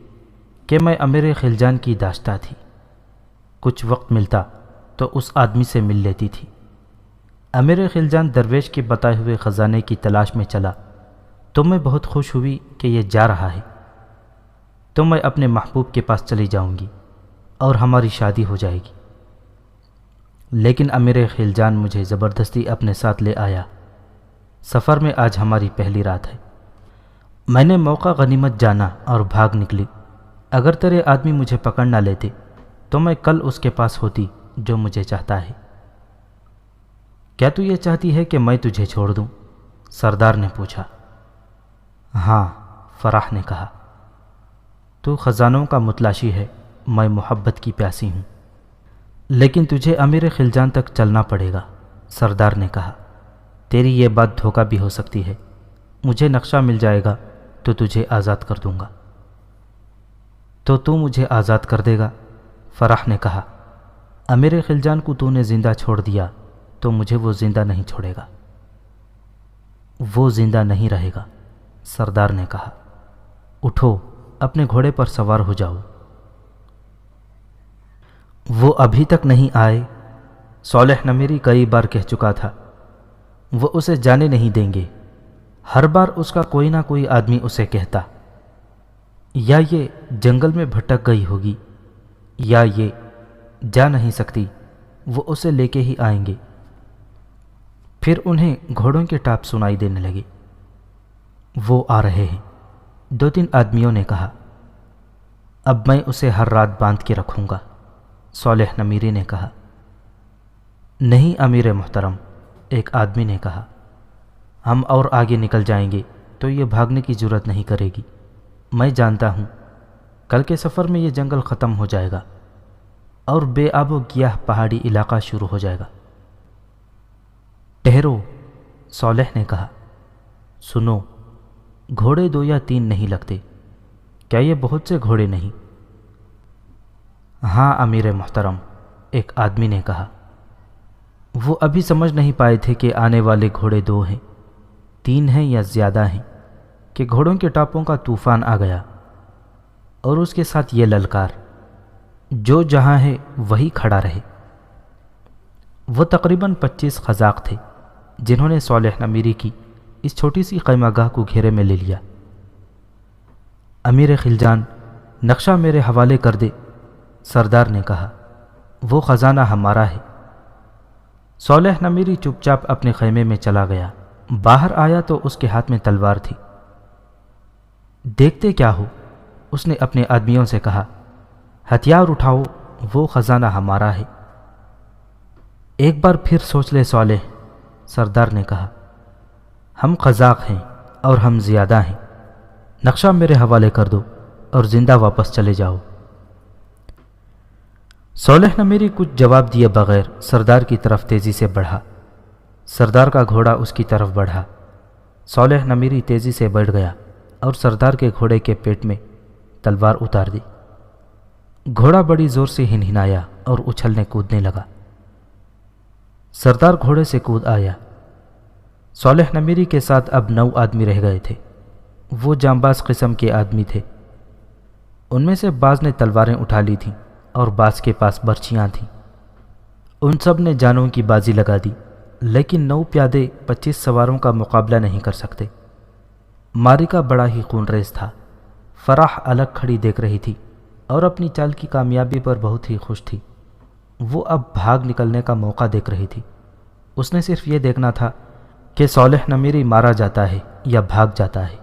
کہ میں امیر خلجان کی داشتہ تھی، کچھ وقت ملتا تو اس آدمی سے مل لیتی تھی۔ امیر خلجان درویش کے بتائے ہوئے خزانے کی تلاش میں چلا تو میں بہت خوش ہوئی کہ یہ جا رہا ہے، تو میں اپنے محبوب کے پاس چلی جاؤں گی اور ہماری شادی ہو جائے گی۔ لیکن امیر خلجان مجھے زبردستی اپنے ساتھ لے آیا۔ سفر میں آج ہماری پہلی رات ہے۔ میں نے موقع غنیمت جانا اور بھاگ نکلی۔ اگر تیرے آدمی مجھے پکڑ نہ لیتے تو میں کل اس کے پاس ہوتی جو مجھے چاہتا ہے۔ کیا تو یہ چاہتی ہے کہ میں تجھے چھوڑ دوں؟ سردار نے پوچھا۔ ہاں، فراح نے کہا۔ تو خزانوں کا متلاشی ہے، میں محبت کی پیاسی ہوں، لیکن تجھے امیر خلجان تک چلنا پڑے گا، سردار نے کہا۔ تیری یہ بات دھوکہ بھی ہو سکتی ہے، مجھے نقشہ مل جائے گا تو تجھے آزاد کر دوں گا۔ تو مجھے آزاد کر دے گا؟ فراح نے کہا۔ امیر خلجان کو تو نے زندہ چھوڑ دیا تو مجھے وہ زندہ نہیں چھوڑے گا۔ وہ زندہ نہیں رہے گا، سردار نے کہا۔ اٹھو، اپنے گھوڑے پر سوار ہو جاؤ۔ وہ ابھی تک نہیں آئے؟ صالح نمیری کئی بار کہہ چکا تھا، وہ اسے جانے نہیں دیں گے۔ ہر بار اس کا کوئی نہ کوئی آدمی اسے کہتا، یا یہ جنگل میں بھٹک گئی ہوگی، یا یہ جا نہیں سکتی، وہ اسے لے کے ہی آئیں گے۔ پھر انہیں گھوڑوں کے ٹاپ سنائی دینے لگے۔ وہ آ رہے ہیں، 2-3 آدمیوں نے کہا۔ اب میں اسے ہر رات باندھ کے رکھوں گا، صالح نمیری نے کہا۔ نہیں امیر محترم، ایک آدمی نے کہا، ہم اور آگے نکل جائیں گے تو یہ بھاگنے کی جرات نہیں کرے گی۔ میں جانتا ہوں کل کے سفر میں یہ جنگل ختم ہو جائے گا اور بے آب و گیاہ پہاڑی علاقہ شروع ہو جائے گا۔ ٹھہرو، صالح نے کہا۔ سنو، گھوڑے 2 یا 3 نہیں لگتے، کیا یہ بہت سے گھوڑے نہیں؟ ہاں امیر محترم، ایک آدمی نے کہا۔ وہ ابھی سمجھ نہیں پائے تھے کہ آنے والے گھوڑے 2 ہیں، 3 ہیں یا زیادہ ہیں، کہ گھوڑوں کے ٹاپوں کا طوفان آ گیا، اور اس کے ساتھ یہ للکار، جو جہاں ہے وہی کھڑا رہے۔ وہ تقریباً 25 قزاق تھے جنہوں نے صالح نمیری کی اس چھوٹی سی خیمہ گاہ کو گھیرے میں لے لیا۔ امیر خلجان، نقشہ میرے حوالے کر دے، سردار نے کہا۔ وہ خزانہ ہمارا ہے۔ صالح نمیری چپ چاپ اپنے خیمے میں چلا گیا۔ باہر آیا تو اس کے ہاتھ میں تلوار تھی۔ دیکھتے کیا ہو؟ اس نے اپنے آدمیوں سے کہا، ہتھیار اٹھاؤ، وہ خزانہ ہمارا ہے۔ ایک بار پھر سوچ لے صالح، سردار نے کہا، ہم قزاق ہیں اور ہم زیادہ ہیں، نقشہ میرے حوالے کر دو اور زندہ واپس چلے جاؤ۔ صالح نمیری کچھ جواب دیے بغیر سردار کی طرف تیزی سے بڑھا۔ سردار کا گھوڑا اس کی طرف بڑھا۔ صالح نمیری تیزی سے بڑھ گیا اور سردار کے گھوڑے کے پیٹ میں تلوار اتار دی۔ گھوڑا بڑی زور سے ہنہنایا اور اچھلنے کودنے لگا۔ سردار گھوڑے سے کود آیا۔ صالح نمیری کے ساتھ اب 9 آدمی رہ گئے تھے۔ وہ جانباز قسم کے آدمی تھے۔ ان میں سے بعض نے تلواریں اٹھا لی تھیں اور بعض کے پاس برچیاں تھیں۔ ان سب نے جانوں کی بازی لگا دی، لیکن 9 پیادے 25 سواروں کا مقابلہ نہیں کر سکتے۔ معرکہ بڑا ہی خون ریز تھا۔ فرح الگ کھڑی دیکھ رہی تھی اور اپنی چال کی کامیابی پر بہت ہی خوش تھی۔ وہ اب بھاگ نکلنے کا موقع دیکھ رہی تھی۔ اس نے صرف یہ دیکھنا تھا کہ صالح نمیری مارا جاتا ہے یا بھاگ جاتا ہے۔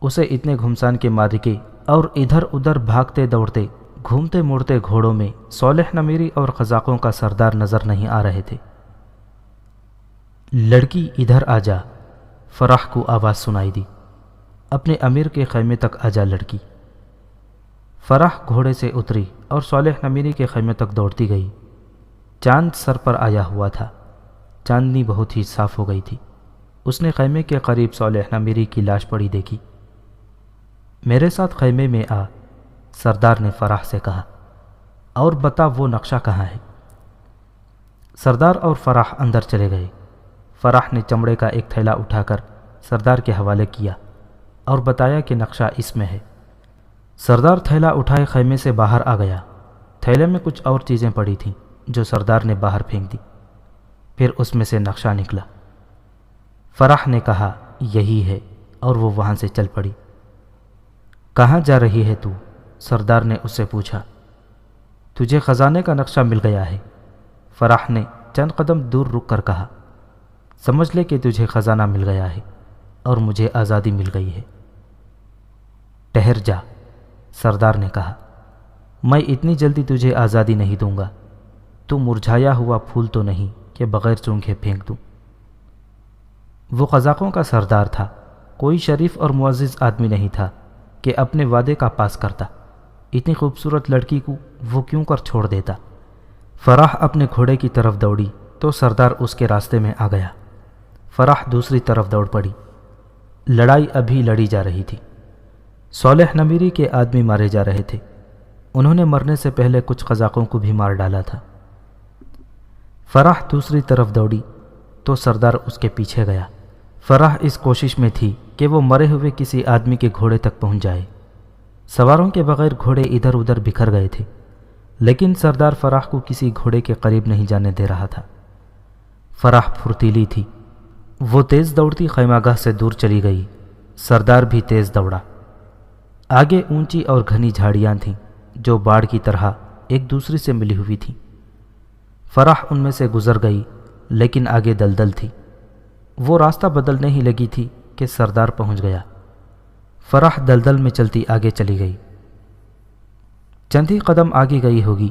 اسے اتنے گھمسان کے معرکے اور ادھر ادھر بھاگتے دوڑتے گھومتے موڑتے گھوڑوں میں صالح نمیری اور قزاقوں کا سردار نظر نہیں آ رہے تھے۔ لڑکی ادھر آ جا، فرح کو آواز سنائی دی۔ اپنے امیر کے خیمے تک آ جا لڑکی۔ فرح گھوڑے سے اتری اور صالح نمیری کے خیمے تک دوڑتی گئی۔ چاند سر پر آیا ہوا تھا۔ چاندنی بہت ہی صاف ہو گئی تھی۔ اس نے خیمے کے قریب صالح نمیری کی لاش پڑی دیکھی۔ میرے ساتھ خیمے میں آ، سردار نے فرح سے کہا، اور بتا وہ نقشہ کہاں ہے۔ سردار اور فرح اندر چلے گئے۔ فرح نے چمڑے کا ایک تھیلا اٹھا کر سردار کے حوالے کیا اور بتایا کہ نقشہ اس میں ہے۔ سردار تھیلا اٹھائے خیمے سے باہر آ گیا۔ تھیلے میں کچھ اور چیزیں پڑی تھیں جو سردار نے باہر پھینک دی۔ پھر اس میں سے نقشہ نکلا۔ فرح نے کہا، یہی ہے، اور وہ وہاں سے چل پڑی۔ کہاں جا رہی ہے تو؟ سردار نے اس سے پوچھا۔ تجھے خزانے کا نقشہ مل گیا ہے، فرح نے چند قدم دور رک کر کہا۔ سمجھ لے کہ تجھے خزانہ مل گیا ہے اور مجھے آزادی مل گئی ہے۔ ٹھہر جا، سردار نے کہا، میں اتنی جلدی تجھے آزادی نہیں دوں گا۔ تو مرجھایا ہوا پھول تو نہیں کہ بغیر سونگھے پھینک دوں۔ وہ قزاقوں کا سردار تھا، کوئی شریف اور معزز آدمی نہیں تھا کہ اپنے وعدے کا پاس کرتا۔ اتنی خوبصورت لڑکی کو وہ کیوں کر چھوڑ دیتا؟ فرح اپنے گھوڑے کی طرف دوڑی تو سردار اس کے راستے میں آ گیا۔ فرح دوسری طرف دوڑ پڑی۔ لڑائی ابھی لڑی جا رہی تھی۔ صالح نمیری کے آدمی مارے جا رہے تھے۔ انہوں نے مرنے سے پہلے کچھ قزاقوں کو بھی مار ڈالا تھا۔ فرح دوسری طرف دوڑی تو سردار اس کے پیچھے گیا۔ فرح اس کوشش میں تھی کہ وہ مرے ہوئے کسی آدمی کے گھوڑے تک پہنچ جائے۔ سواروں کے بغیر گھوڑے ادھر ادھر بکھر گئے تھے، لیکن سردار فرح کو کسی گھوڑے کے قریب نہیں جانے دے رہا تھا۔ فرح پھرتیلی تھی۔ وہ تیز دوڑتی خیمہ گاہ سے دور چلی گئی۔ سردار بھی تیز دوڑا۔ آگے اونچی اور گھنی جھاڑیاں تھیں جو باڑ کی طرح ایک دوسری سے ملی ہوئی تھیں۔ فرح ان میں سے گزر گئی، لیکن آگے دلدل تھی۔ وہ راستہ بدلنے ہی لگی تھی کہ سردار پہنچ گیا۔ فرح دلدل میں چلتی آگے چلی گئی۔ چند ہی قدم آگے گئی ہوگی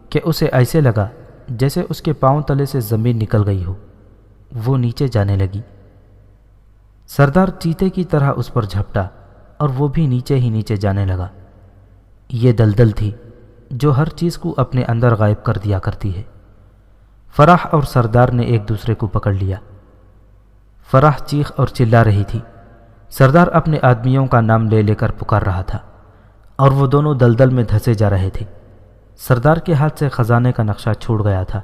کہ اسے ایسے لگا جیسے اس کے پاؤں تلے سے زمین نکل گئی ہو۔ وہ نیچے جانے لگی۔ سردار چیتے کی طرح اس پر جھپٹا اور وہ بھی نیچے ہی نیچے جانے لگا۔ یہ دلدل تھی جو ہر چیز کو اپنے اندر غائب کر دیا کرتی ہے۔ فرح اور سردار نے ایک دوسرے کو پکڑ لیا۔ فرح چیخ اور چلا رہی تھی۔ سردار اپنے آدمیوں کا نام لے لے کر پکار رہا تھا اور وہ دونوں دلدل میں دھسے جا رہے تھے۔ سردار کے ہاتھ سے خزانے کا نقشہ چھوٹ گیا تھا۔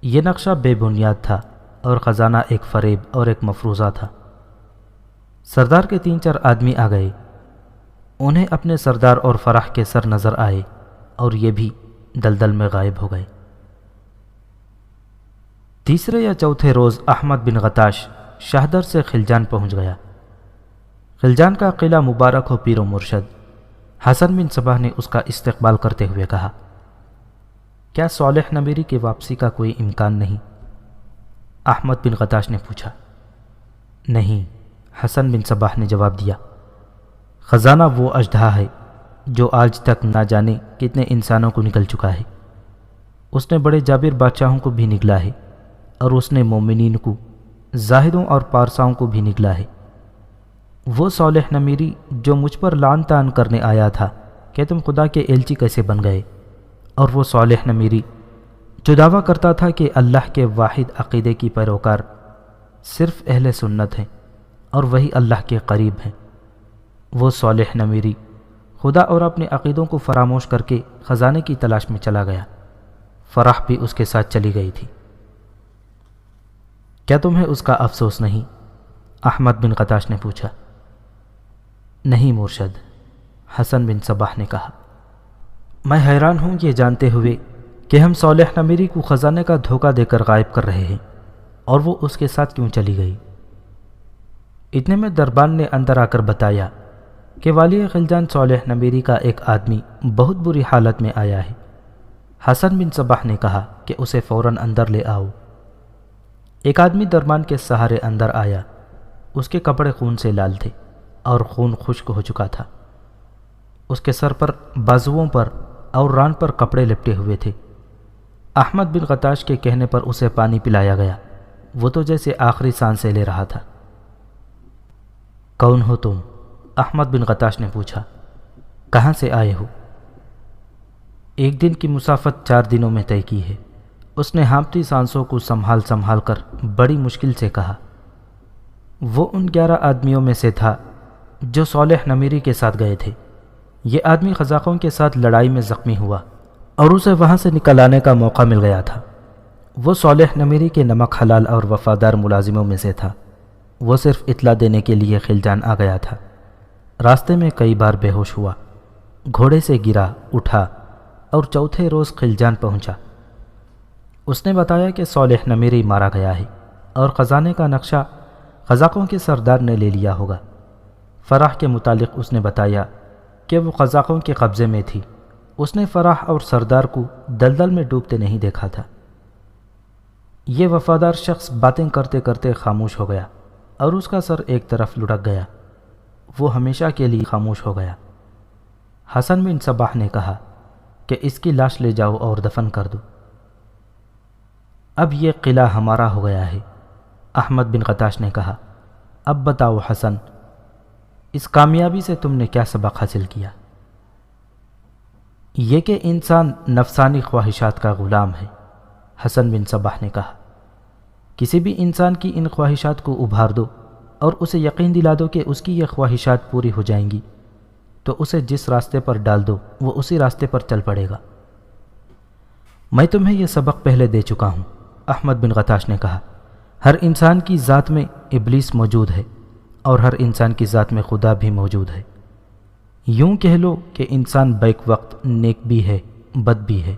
یہ نقشہ بے بنیاد تھا اور خزانہ ایک فریب اور ایک مفروضہ تھا۔ سردار کے 3-4 آدمی آ گئے۔ انہیں اپنے سردار اور فرح کے سر نظر آئے اور یہ بھی دلدل میں غائب ہو گئے۔ تیسرے یا چوتھے روز احمد بن غتاش شہدر سے خلجان پہنچ گیا۔ خلجان کا قلعہ مبارک ہو پیر و مرشد۔ حسن بن صباح نے اس کا استقبال کرتے ہوئے کہا، کیا صالح نمیری کی واپسی کا کوئی امکان نہیں؟ احمد بن غتاش نے پوچھا۔ نہیں، حسن بن صباح نے جواب دیا، خزانہ وہ اژدہا ہے جو آج تک نہ جانے کتنے انسانوں کو نگل چکا ہے۔ اس نے بڑے جابر بادشاہوں کو بھی نگلا ہے، اور اس نے مومنین کو، زاہدوں اور پارساؤں کو بھی نگلا ہے۔ وہ صالح نمیری جو مجھ پر لعن طعن کرنے آیا تھا کہ تم خدا کے ایلچی کیسے بن گئے، اور وہ صالح نمیری جو دعویٰ کرتا تھا کہ اللہ کے واحد عقیدے کی پیروکار صرف اہل سنت ہیں اور وہی اللہ کے قریب ہیں، وہ صالح نمیری خدا اور اپنے عقیدوں کو فراموش کر کے خزانے کی تلاش میں چلا گیا۔ فرح بھی اس کے ساتھ چلی گئی تھی۔ کیا تمہیں اس کا افسوس نہیں؟ احمد بن غتاش نے پوچھا۔ نہیں مرشد، حسن بن صباح نے کہا، میں حیران ہوں یہ جانتے ہوئے کہ ہم صالح نمیری کو خزانے کا دھوکہ دے کر غائب کر رہے ہیں، اور وہ اس کے ساتھ کیوں چلی گئی؟ اتنے میں دربان نے اندر آ کر بتایا کہ والی خلجان صالح نمیری کا ایک آدمی بہت بری حالت میں آیا ہے۔ حسن بن صباح نے کہا کہ اسے فوراً اندر لے آؤ۔ ایک آدمی دربان کے سہارے اندر آیا۔ اس کے کپڑے خون سے لال تھے اور خون خشک ہو چکا تھا۔ اس کے سر پر، بازوؤں پر اور ران پر کپڑے لپٹے ہوئے تھے۔ احمد بن غتاش کے کہنے پر اسے پانی پلایا گیا۔ وہ تو جیسے آخری سانسیں لے رہا تھا۔ کون ہو تم؟ احمد بن غتاش نے پوچھا۔ کہاں سے آئے ہو؟ ایک دن کی مسافت 4 دنوں میں طے کی ہے، اس نے ہانپتی سانسوں کو سنبھال کر بڑی مشکل سے کہا۔ وہ ان 11 آدمیوں میں سے تھا جو صالح نمیری کے ساتھ گئے تھے۔ یہ آدمی قزاقوں کے ساتھ لڑائی میں زخمی ہوا اور اسے وہاں سے نکل آنے کا موقع مل گیا تھا۔ وہ صالح نمیری کے نمک حلال اور وفادار ملازموں میں سے تھا۔ وہ صرف اطلاع دینے کے لیے خلجان آ گیا تھا۔ راستے میں کئی بار بے ہوش ہوا، گھوڑے سے گرا، اٹھا اور چوتھے روز خلجان پہنچا۔ اس نے بتایا کہ صالح نمیری مارا گیا ہے اور خزانے کا نقشہ قزاقوں کے سردار نے لے لیا ہوگا۔ فرح کے متعلق اس نے بتایا کہ وہ قزاقوں کے قبضے میں تھی۔ اس نے فرح اور سردار کو دلدل میں ڈوبتے نہیں دیکھا تھا۔ یہ وفادار شخص باتیں کرتے کرتے خاموش ہو گیا اور اس کا سر ایک طرف لڑک گیا۔ وہ ہمیشہ کے لیے خاموش ہو گیا۔ حسن بن صباح نے کہا کہ اس کی لاش لے جاؤ اور دفن کر دو۔ اب یہ قلعہ ہمارا ہو گیا ہے، احمد بن غتاش نے کہا۔ اب بتاؤ حسن، اس کامیابی سے تم نے کیا سبق حاصل کیا؟ یہ کہ انسان نفسانی خواہشات کا غلام ہے، حسن بن صباح نے کہا۔ کسی بھی انسان کی ان خواہشات کو ابھار دو اور اسے یقین دلا دو کہ اس کی یہ خواہشات پوری ہو جائیں گی، تو اسے جس راستے پر ڈال دو وہ اسی راستے پر چل پڑے گا۔ میں تمہیں یہ سبق پہلے دے چکا ہوں، احمد بن غتاش نے کہا۔ ہر انسان کی ذات میں ابلیس موجود ہے اور ہر انسان کی ذات میں خدا بھی موجود ہے۔ یوں کہہ لو کہ انسان بیک وقت نیک بھی ہے، بد بھی ہے۔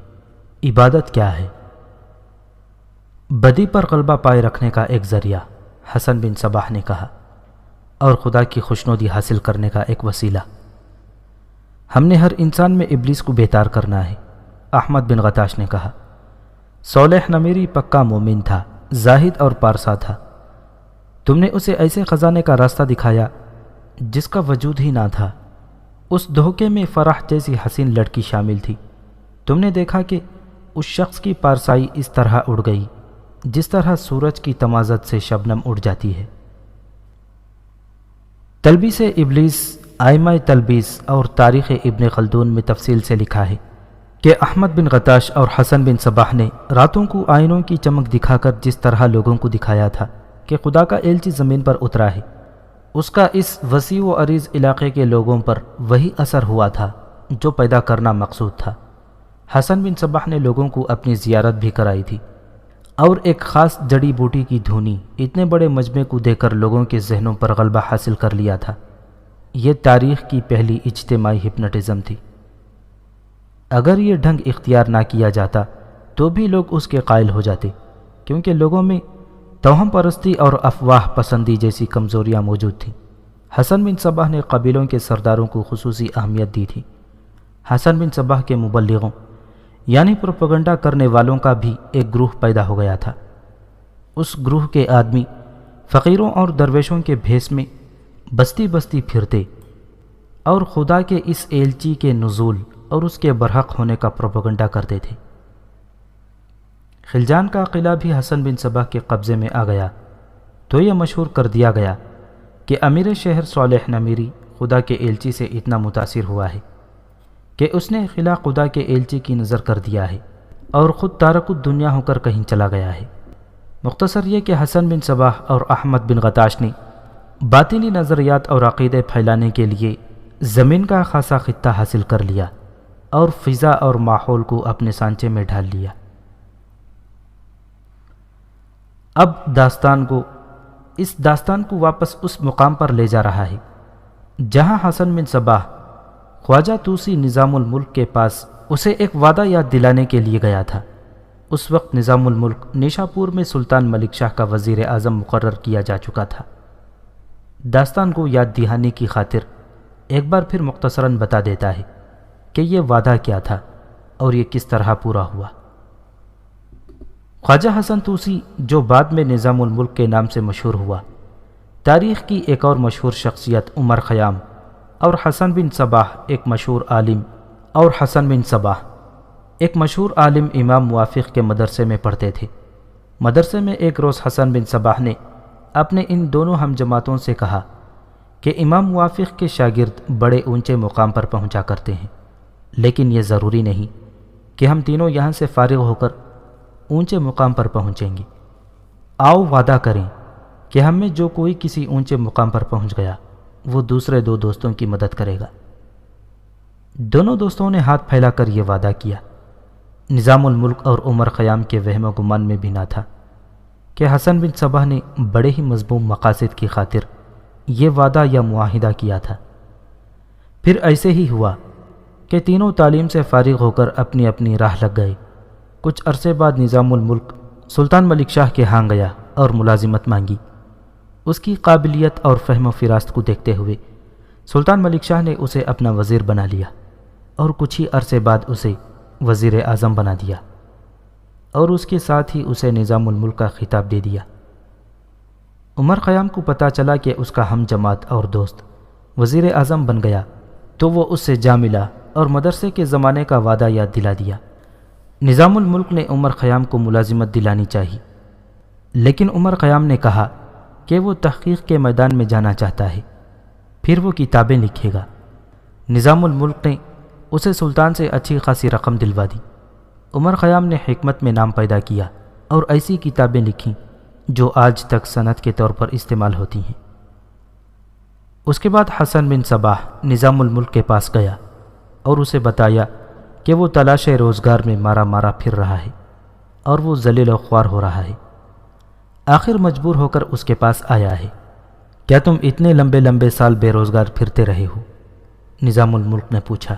عبادت کیا ہے؟ بدی پر غلبہ پائے رکھنے کا ایک ذریعہ، حسن بن صباح نے کہا، اور خدا کی خوشنودی حاصل کرنے کا ایک وسیلہ۔ ہم نے ہر انسان میں ابلیس کو بیدار کرنا ہے، احمد بن غتاش نے کہا۔ صالح نمیری پکا مومن تھا، زاہد اور پارسا تھا۔ تم نے اسے ایسے خزانے کا راستہ دکھایا جس کا وجود ہی نہ تھا۔ اس دھوکے میں فرح جیسی حسین لڑکی شامل تھی۔ تم نے دیکھا کہ اس شخص کی پارسائی اس طرح اڑ گئی جس طرح سورج کی تمازت سے شبنم اڑ جاتی ہے۔ تلبیس ابلیس، آئمہ تلبیس اور تاریخ ابن خلدون میں تفصیل سے لکھا ہے کہ احمد بن غتاش اور حسن بن صباح نے راتوں کو آئینوں کی چمک دکھا کر جس طرح لوگوں کو دکھایا تھا کہ خدا کا ایلچی زمین پر اترا ہے، اس کا اس وسیع و عریض علاقے کے لوگوں پر وہی اثر ہوا تھا جو پیدا کرنا مقصود تھا۔ حسن بن صباح نے لوگوں کو اپنی زیارت بھی کرائی تھی اور ایک خاص جڑی بوٹی کی دھونی اتنے بڑے مجمع کو دے کر لوگوں کے ذہنوں پر غلبہ حاصل کر لیا تھا۔ یہ تاریخ کی پہلی اجتماعی ہپنوٹزم تھی۔ اگر یہ ڈھنگ اختیار نہ کیا جاتا تو بھی لوگ اس کے قائل ہو جاتے، کیونکہ لوگوں میں توہم پرستی اور افواہ پسندی جیسی کمزوریاں موجود تھیں۔ حسن بن صباح نے قبیلوں کے سرداروں کو خصوصی اہمیت دی تھی۔ حسن بن صباح کے مبلغوں یعنی پروپیگنڈا کرنے والوں کا بھی ایک گروہ پیدا ہو گیا تھا۔ اس گروہ کے آدمی فقیروں اور درویشوں کے بھیس میں بستی بستی پھرتے اور خدا کے اس ایلچی کے نزول اور اس کے برحق ہونے کا پروپیگنڈا کرتے تھے۔ خلجان کا قلعہ بھی حسن بن صباح کے قبضے میں آ گیا تو یہ مشہور کر دیا گیا کہ امیر شہر صالح نمیری خدا کے ایلچی سے اتنا متاثر ہوا ہے کہ اس نے قلعہ خدا کے ایلچی کی نظر کر دیا ہے اور خود تارک الدنیا ہو کر کہیں چلا گیا ہے۔ مختصر یہ کہ حسن بن صباح اور احمد بن غطاش نے باطنی نظریات اور عقیدے پھیلانے کے لیے زمین کا خاصا خطہ حاصل کر لیا اور فضا اور ماحول کو اپنے سانچے میں ڈھال لیا۔ اب اس داستان کو واپس اس مقام پر لے جا رہا ہے جہاں حسن بن صباح خواجہ توسی نظام الملک کے پاس اسے ایک وعدہ یاد دلانے کے لیے گیا تھا۔ اس وقت نظام الملک نیشا پور میں سلطان ملک شاہ کا وزیر اعظم مقرر کیا جا چکا تھا۔ داستان کو یاد دہانی کی خاطر ایک بار پھر مختصراً بتا دیتا ہے کہ یہ وعدہ کیا تھا اور یہ کس طرح پورا ہوا۔ خواجہ حسن توسی جو بعد میں نظام الملک کے نام سے مشہور ہوا، تاریخ کی ایک اور مشہور شخصیت عمر خیام اور حسن بن صباح ایک مشہور عالم امام موافق کے مدرسے میں پڑھتے تھے۔ مدرسے میں ایک روز حسن بن صباح نے اپنے ان دونوں ہم جماعتوں سے کہا کہ امام موافق کے شاگرد بڑے اونچے مقام پر پہنچا کرتے ہیں، لیکن یہ ضروری نہیں کہ ہم تینوں یہاں سے فارغ ہو کر اونچے مقام پر پہنچیں گے۔ آؤ وعدہ کریں کہ ہم میں جو کوئی کسی اونچے مقام پر پہنچ گیا وہ دوسرے دو دوستوں کی مدد کرے گا۔ دونوں دوستوں نے ہاتھ پھیلا کر یہ وعدہ کیا۔ نظام الملک اور عمر خیام کے وہم و گمان میں بھی نہ تھا کہ حسن بن صباح نے بڑے ہی مضموم مقاصد کی خاطر یہ وعدہ یا معاہدہ کیا تھا۔ پھر ایسے ہی ہوا کہ تینوں تعلیم سے فارغ ہو کر اپنی اپنی راہ لگ گئے۔ کچھ عرصے بعد نظام الملک سلطان ملک شاہ کے ہاں گیا اور ملازمت مانگی۔ اس کی قابلیت اور فہم و فراست کو دیکھتے ہوئے سلطان ملک شاہ نے اسے اپنا وزیر بنا لیا اور کچھ ہی عرصے بعد اسے وزیر اعظم بنا دیا اور اس کے ساتھ ہی اسے نظام الملک کا خطاب دے دیا۔ عمر خیام کو پتہ چلا کہ اس کا ہم جماعت اور دوست وزیر اعظم بن گیا تو وہ اس سے جا ملا اور مدرسے کے زمانے کا وعدہ یاد دلا دیا۔ نظام الملک نے عمر خیام کو ملازمت دلانی چاہی، لیکن عمر خیام نے کہا کہ وہ تحقیق کے میدان میں جانا چاہتا ہے، پھر وہ کتابیں لکھے گا۔ نظام الملک نے اسے سلطان سے اچھی خاصی رقم دلوا دی۔ عمر خیام نے حکمت میں نام پیدا کیا اور ایسی کتابیں لکھیں جو آج تک سند کے طور پر استعمال ہوتی ہیں۔ اس کے بعد حسن بن صباح نظام الملک کے پاس گیا اور اسے بتایا کہ وہ تلاش روزگار میں مارا پھر رہا ہے اور وہ ذلیل و خوار ہو رہا ہے۔ آخر مجبور ہو کر اس کے پاس آیا ہے۔ کیا تم اتنے لمبے سال بے روزگار پھرتے رہے ہو؟ نظام الملک نے پوچھا۔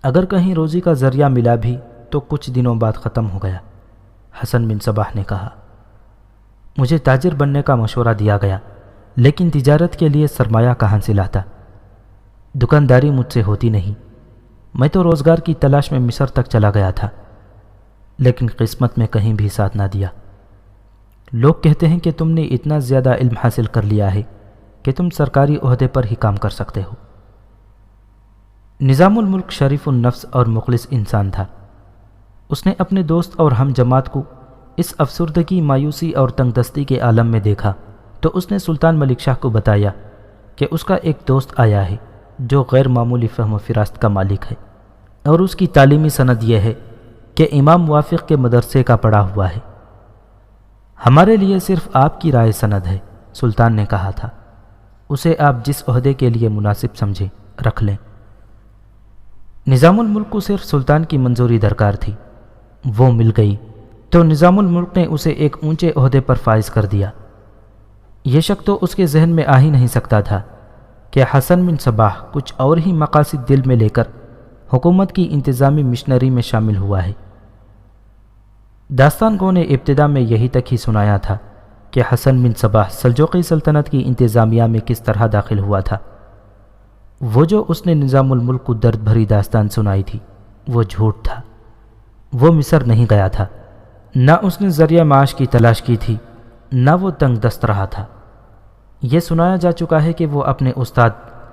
اگر کہیں روزی کا ذریعہ ملا بھی تو کچھ دنوں بعد ختم ہو گیا، حسن بن صباح نے کہا۔ مجھے تاجر بننے کا مشورہ دیا گیا، لیکن تجارت کے لیے سرمایہ کہاں سے لاتا؟ دکانداری مجھ سے ہوتی نہیں۔ میں تو روزگار کی تلاش میں مصر تک چلا گیا تھا، لیکن قسمت میں کہیں بھی ساتھ نہ دیا۔ لوگ کہتے ہیں کہ تم نے اتنا زیادہ علم حاصل کر لیا ہے کہ تم سرکاری عہدے پر ہی کام کر سکتے ہو۔ نظام الملک شریف النفس اور مخلص انسان تھا۔ اس نے اپنے دوست اور ہم جماعت کو اس افسردگی، مایوسی اور تنگ دستی کے عالم میں دیکھا تو اس نے سلطان ملک شاہ کو بتایا کہ اس کا ایک دوست آیا ہے جو غیر معمولی فہم و فراست کا مالک ہے، اور اس کی تعلیمی سند یہ ہے کہ امام موافق کے مدرسے کا پڑھا ہوا ہے۔ ہمارے لیے صرف آپ کی رائے سند ہے، سلطان نے کہا تھا۔ اسے آپ جس عہدے کے لیے مناسب سمجھیں رکھ لیں۔ نظام الملک کو صرف سلطان کی منظوری درکار تھی، وہ مل گئی تو نظام الملک نے اسے ایک اونچے عہدے پر فائز کر دیا۔ یہ شک تو اس کے ذہن میں آ ہی نہیں سکتا تھا کہ حسن بن صباح کچھ اور ہی مقاصد دل میں لے کر حکومت کی انتظامی مشنری میں شامل ہوا ہے۔ داستان گو نے ابتدا میں یہی تک ہی سنایا تھا کہ حسن بن صباح سلجوقی سلطنت کی انتظامیہ میں کس طرح داخل ہوا تھا۔ وہ جو اس نے نظام الملک کو درد بھری داستان سنائی تھی وہ جھوٹ تھا۔ وہ مصر نہیں گیا تھا، نہ اس نے ذریعہ معاش کی تلاش کی تھی، نہ وہ تنگ دست رہا تھا۔ یہ سنایا جا چکا ہے کہ وہ اپنے استاد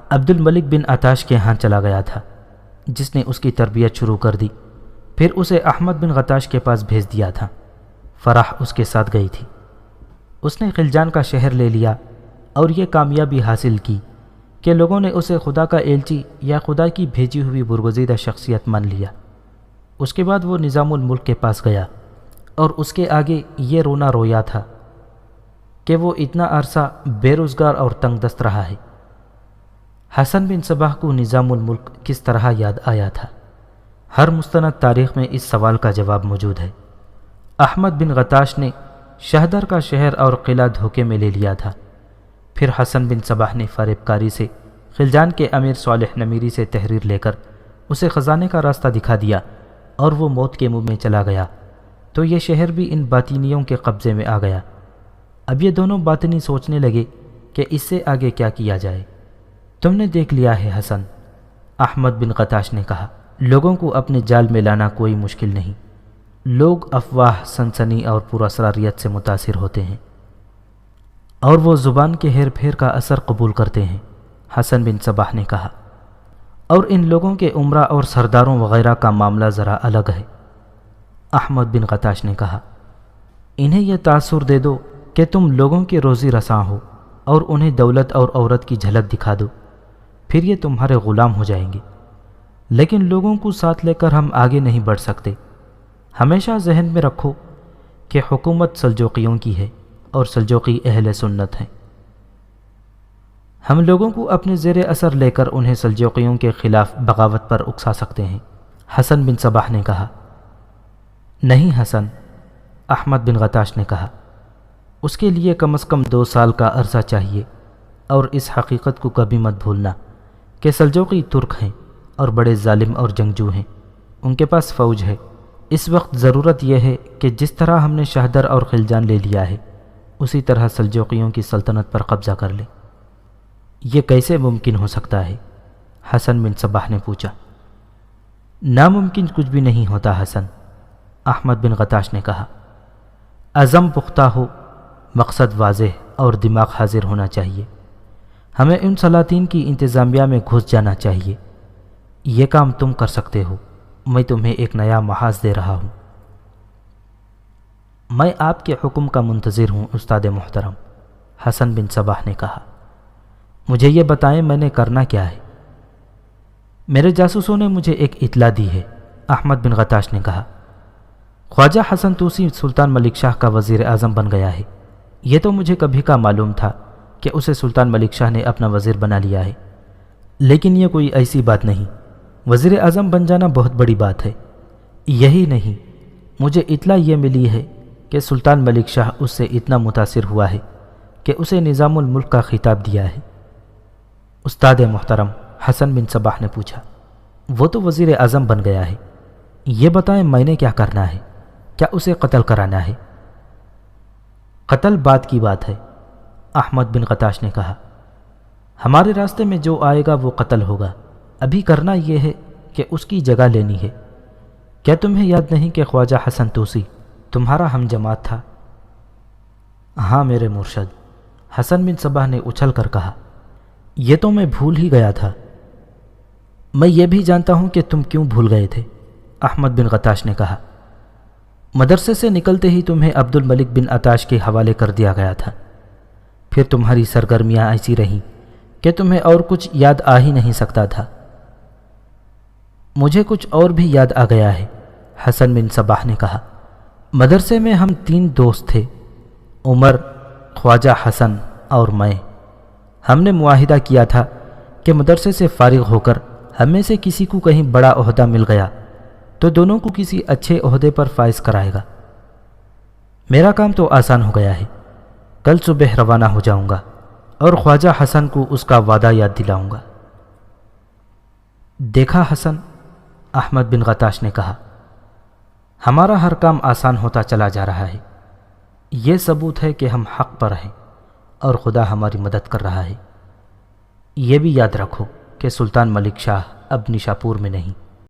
عبد الملک بن عطاش کے ہاں چلا گیا تھا، جس نے اس کی تربیت شروع کر دی، پھر اسے احمد بن غطاش کے پاس بھیج دیا تھا۔ فرح اس کے ساتھ گئی تھی۔ اس نے خلجان کا شہر لے لیا اور یہ کامیابی حاصل کی کہ لوگوں نے اسے خدا کا ایلچی یا خدا کی بھیجی ہوئی برگزیدہ شخصیت مان لیا۔ اس کے بعد وہ نظام الملک کے پاس گیا اور اس کے آگے یہ رونا رویا تھا کہ وہ اتنا عرصہ بے روزگار اور تنگ دست رہا ہے۔ حسن بن صباح کو نظام الملک کس طرح یاد آیا تھا؟ ہر مستند تاریخ میں اس سوال کا جواب موجود ہے۔ احمد بن غطاش نے شہدر کا شہر اور قلعہ دھوکے میں لے لیا تھا۔ پھر حسن بن صباح نے فریب کاری سے خلجان کے امیر صالح نمیری سے تحریر لے کر اسے خزانے کا راستہ دکھا دیا اور وہ موت کے منہ میں چلا گیا، تو یہ شہر بھی ان باطینیوں کے قبضے میں آ گیا۔ اب یہ دونوں باطنی سوچنے لگے کہ اس سے آگے کیا کیا جائے۔ تم نے دیکھ لیا ہے حسن، احمد بن غطاش نے کہا، لوگوں کو اپنے جال میں لانا کوئی مشکل نہیں۔ لوگ افواہ، سنسنی اور پراسراریت سے متاثر ہوتے ہیں اور وہ زبان کے ہیر پھیر کا اثر قبول کرتے ہیں، حسن بن صباح نے کہا، اور ان لوگوں کے عمرہ اور سرداروں وغیرہ کا معاملہ ذرا الگ ہے۔ احمد بن غطاش نے کہا، انہیں یہ تاثر دے دو کہ تم لوگوں کے روزی رساں ہو اور انہیں دولت اور عورت کی جھلک دکھا دو، پھر یہ تمہارے غلام ہو جائیں گے۔ لیکن لوگوں کو ساتھ لے کر ہم آگے نہیں بڑھ سکتے۔ ہمیشہ ذہن میں رکھو کہ حکومت سلجوقیوں کی ہے اور سلجوقی اہل سنت ہیں۔ ہم لوگوں کو اپنے زیر اثر لے کر انہیں سلجوقیوں کے خلاف بغاوت پر اکسا سکتے ہیں، حسن بن صباح نے کہا۔ نہیں حسن، احمد بن غطاش نے کہا، اس کے لیے کم از کم 2 سال کا عرصہ چاہیے، اور اس حقیقت کو کبھی مت بھولنا کہ سلجوقی ترک ہیں اور بڑے ظالم اور جنگجو ہیں، ان کے پاس فوج ہے۔ اس وقت ضرورت یہ ہے کہ جس طرح ہم نے شہدر اور خلجان لے لیا ہے، اسی طرح سلجوقیوں کی سلطنت پر قبضہ کر لیں۔ یہ کیسے ممکن ہو سکتا ہے؟ حسن بن صباح نے پوچھا۔ ناممکن کچھ بھی نہیں ہوتا حسن، احمد بن غطاش نے کہا۔ عزم پختہ ہو، مقصد واضح اور دماغ حاضر ہونا چاہیے۔ ہمیں ان سلاطین کی انتظامیہ میں گھس جانا چاہیے۔ یہ کام تم کر سکتے ہو، میں تمہیں ایک نیا محاذ دے رہا ہوں۔ میں آپ کے حکم کا منتظر ہوں استاد محترم، حسن بن صباح نے کہا۔ مجھے یہ بتائیں میں نے کرنا کیا ہے؟ میرے جاسوسوں نے مجھے ایک اطلاع دی ہے، احمد بن غطاش نے کہا۔ خواجہ حسن طوسی سلطان ملک شاہ کا وزیر اعظم بن گیا ہے۔ یہ تو مجھے کبھی کا معلوم تھا کہ اسے سلطان ملک شاہ نے اپنا وزیر بنا لیا ہے، لیکن یہ کوئی ایسی بات نہیں۔ وزیر اعظم بن جانا بہت بڑی بات ہے۔ یہی نہیں، مجھے اطلاع یہ ملی ہے کہ سلطان ملک شاہ اس سے اتنا متاثر ہوا ہے کہ اسے نظام الملک کا خطاب دیا ہے۔ استاد محترم، حسن بن صباح نے پوچھا، وہ تو وزیر اعظم بن گیا ہے، یہ بتائیں میں نے کیا کرنا ہے؟ کیا اسے قتل کرانا ہے؟ قتل بعد کی بات ہے، احمد بن غطاش نے کہا۔ ہمارے راستے میں جو آئے گا وہ قتل ہوگا۔ ابھی کرنا یہ ہے کہ اس کی جگہ لینی ہے۔ کیا تمہیں یاد نہیں کہ خواجہ حسن طوسی تمہارا ہم جماعت تھا؟ ہاں میرے مرشد، حسن بن صباح نے اچھل کر کہا۔ یہ تو میں بھول ہی گیا تھا۔ میں یہ بھی جانتا ہوں کہ تم کیوں بھول گئے تھے، احمد بن غطاش نے کہا۔ مدرسے سے نکلتے ہی تمہیں عبد الملک بن عطاش کے حوالے کر دیا گیا تھا۔ پھر تمہاری سرگرمیاں ایسی رہیں کہ تمہیں اور کچھ یاد آ ہی نہیں سکتا تھا۔ مجھے کچھ اور بھی یاد آ گیا ہے، حسن بن صباح نے کہا۔ مدرسے میں ہم 3 دوست تھے، عمر، خواجہ حسن اور میں۔ ہم نے معاہدہ کیا تھا کہ مدرسے سے فارغ ہو کر ہم میں سے کسی کو کہیں بڑا عہدہ مل گیا تو دونوں کو کسی اچھے عہدے پر فائز کرائے گا۔ میرا کام تو آسان ہو گیا ہے، کل صبح روانہ ہو جاؤں گا اور خواجہ حسن کو اس کا وعدہ یاد دلاؤں گا۔ دیکھا حسن، احمد بن غطاش نے کہا، ہمارا ہر کام آسان ہوتا چلا جا رہا ہے۔ یہ ثبوت ہے کہ ہم حق پر ہیں اور خدا ہماری مدد کر رہا ہے۔ یہ بھی یاد رکھو کہ سلطان ملک شاہ اب نشاپور میں نہیں،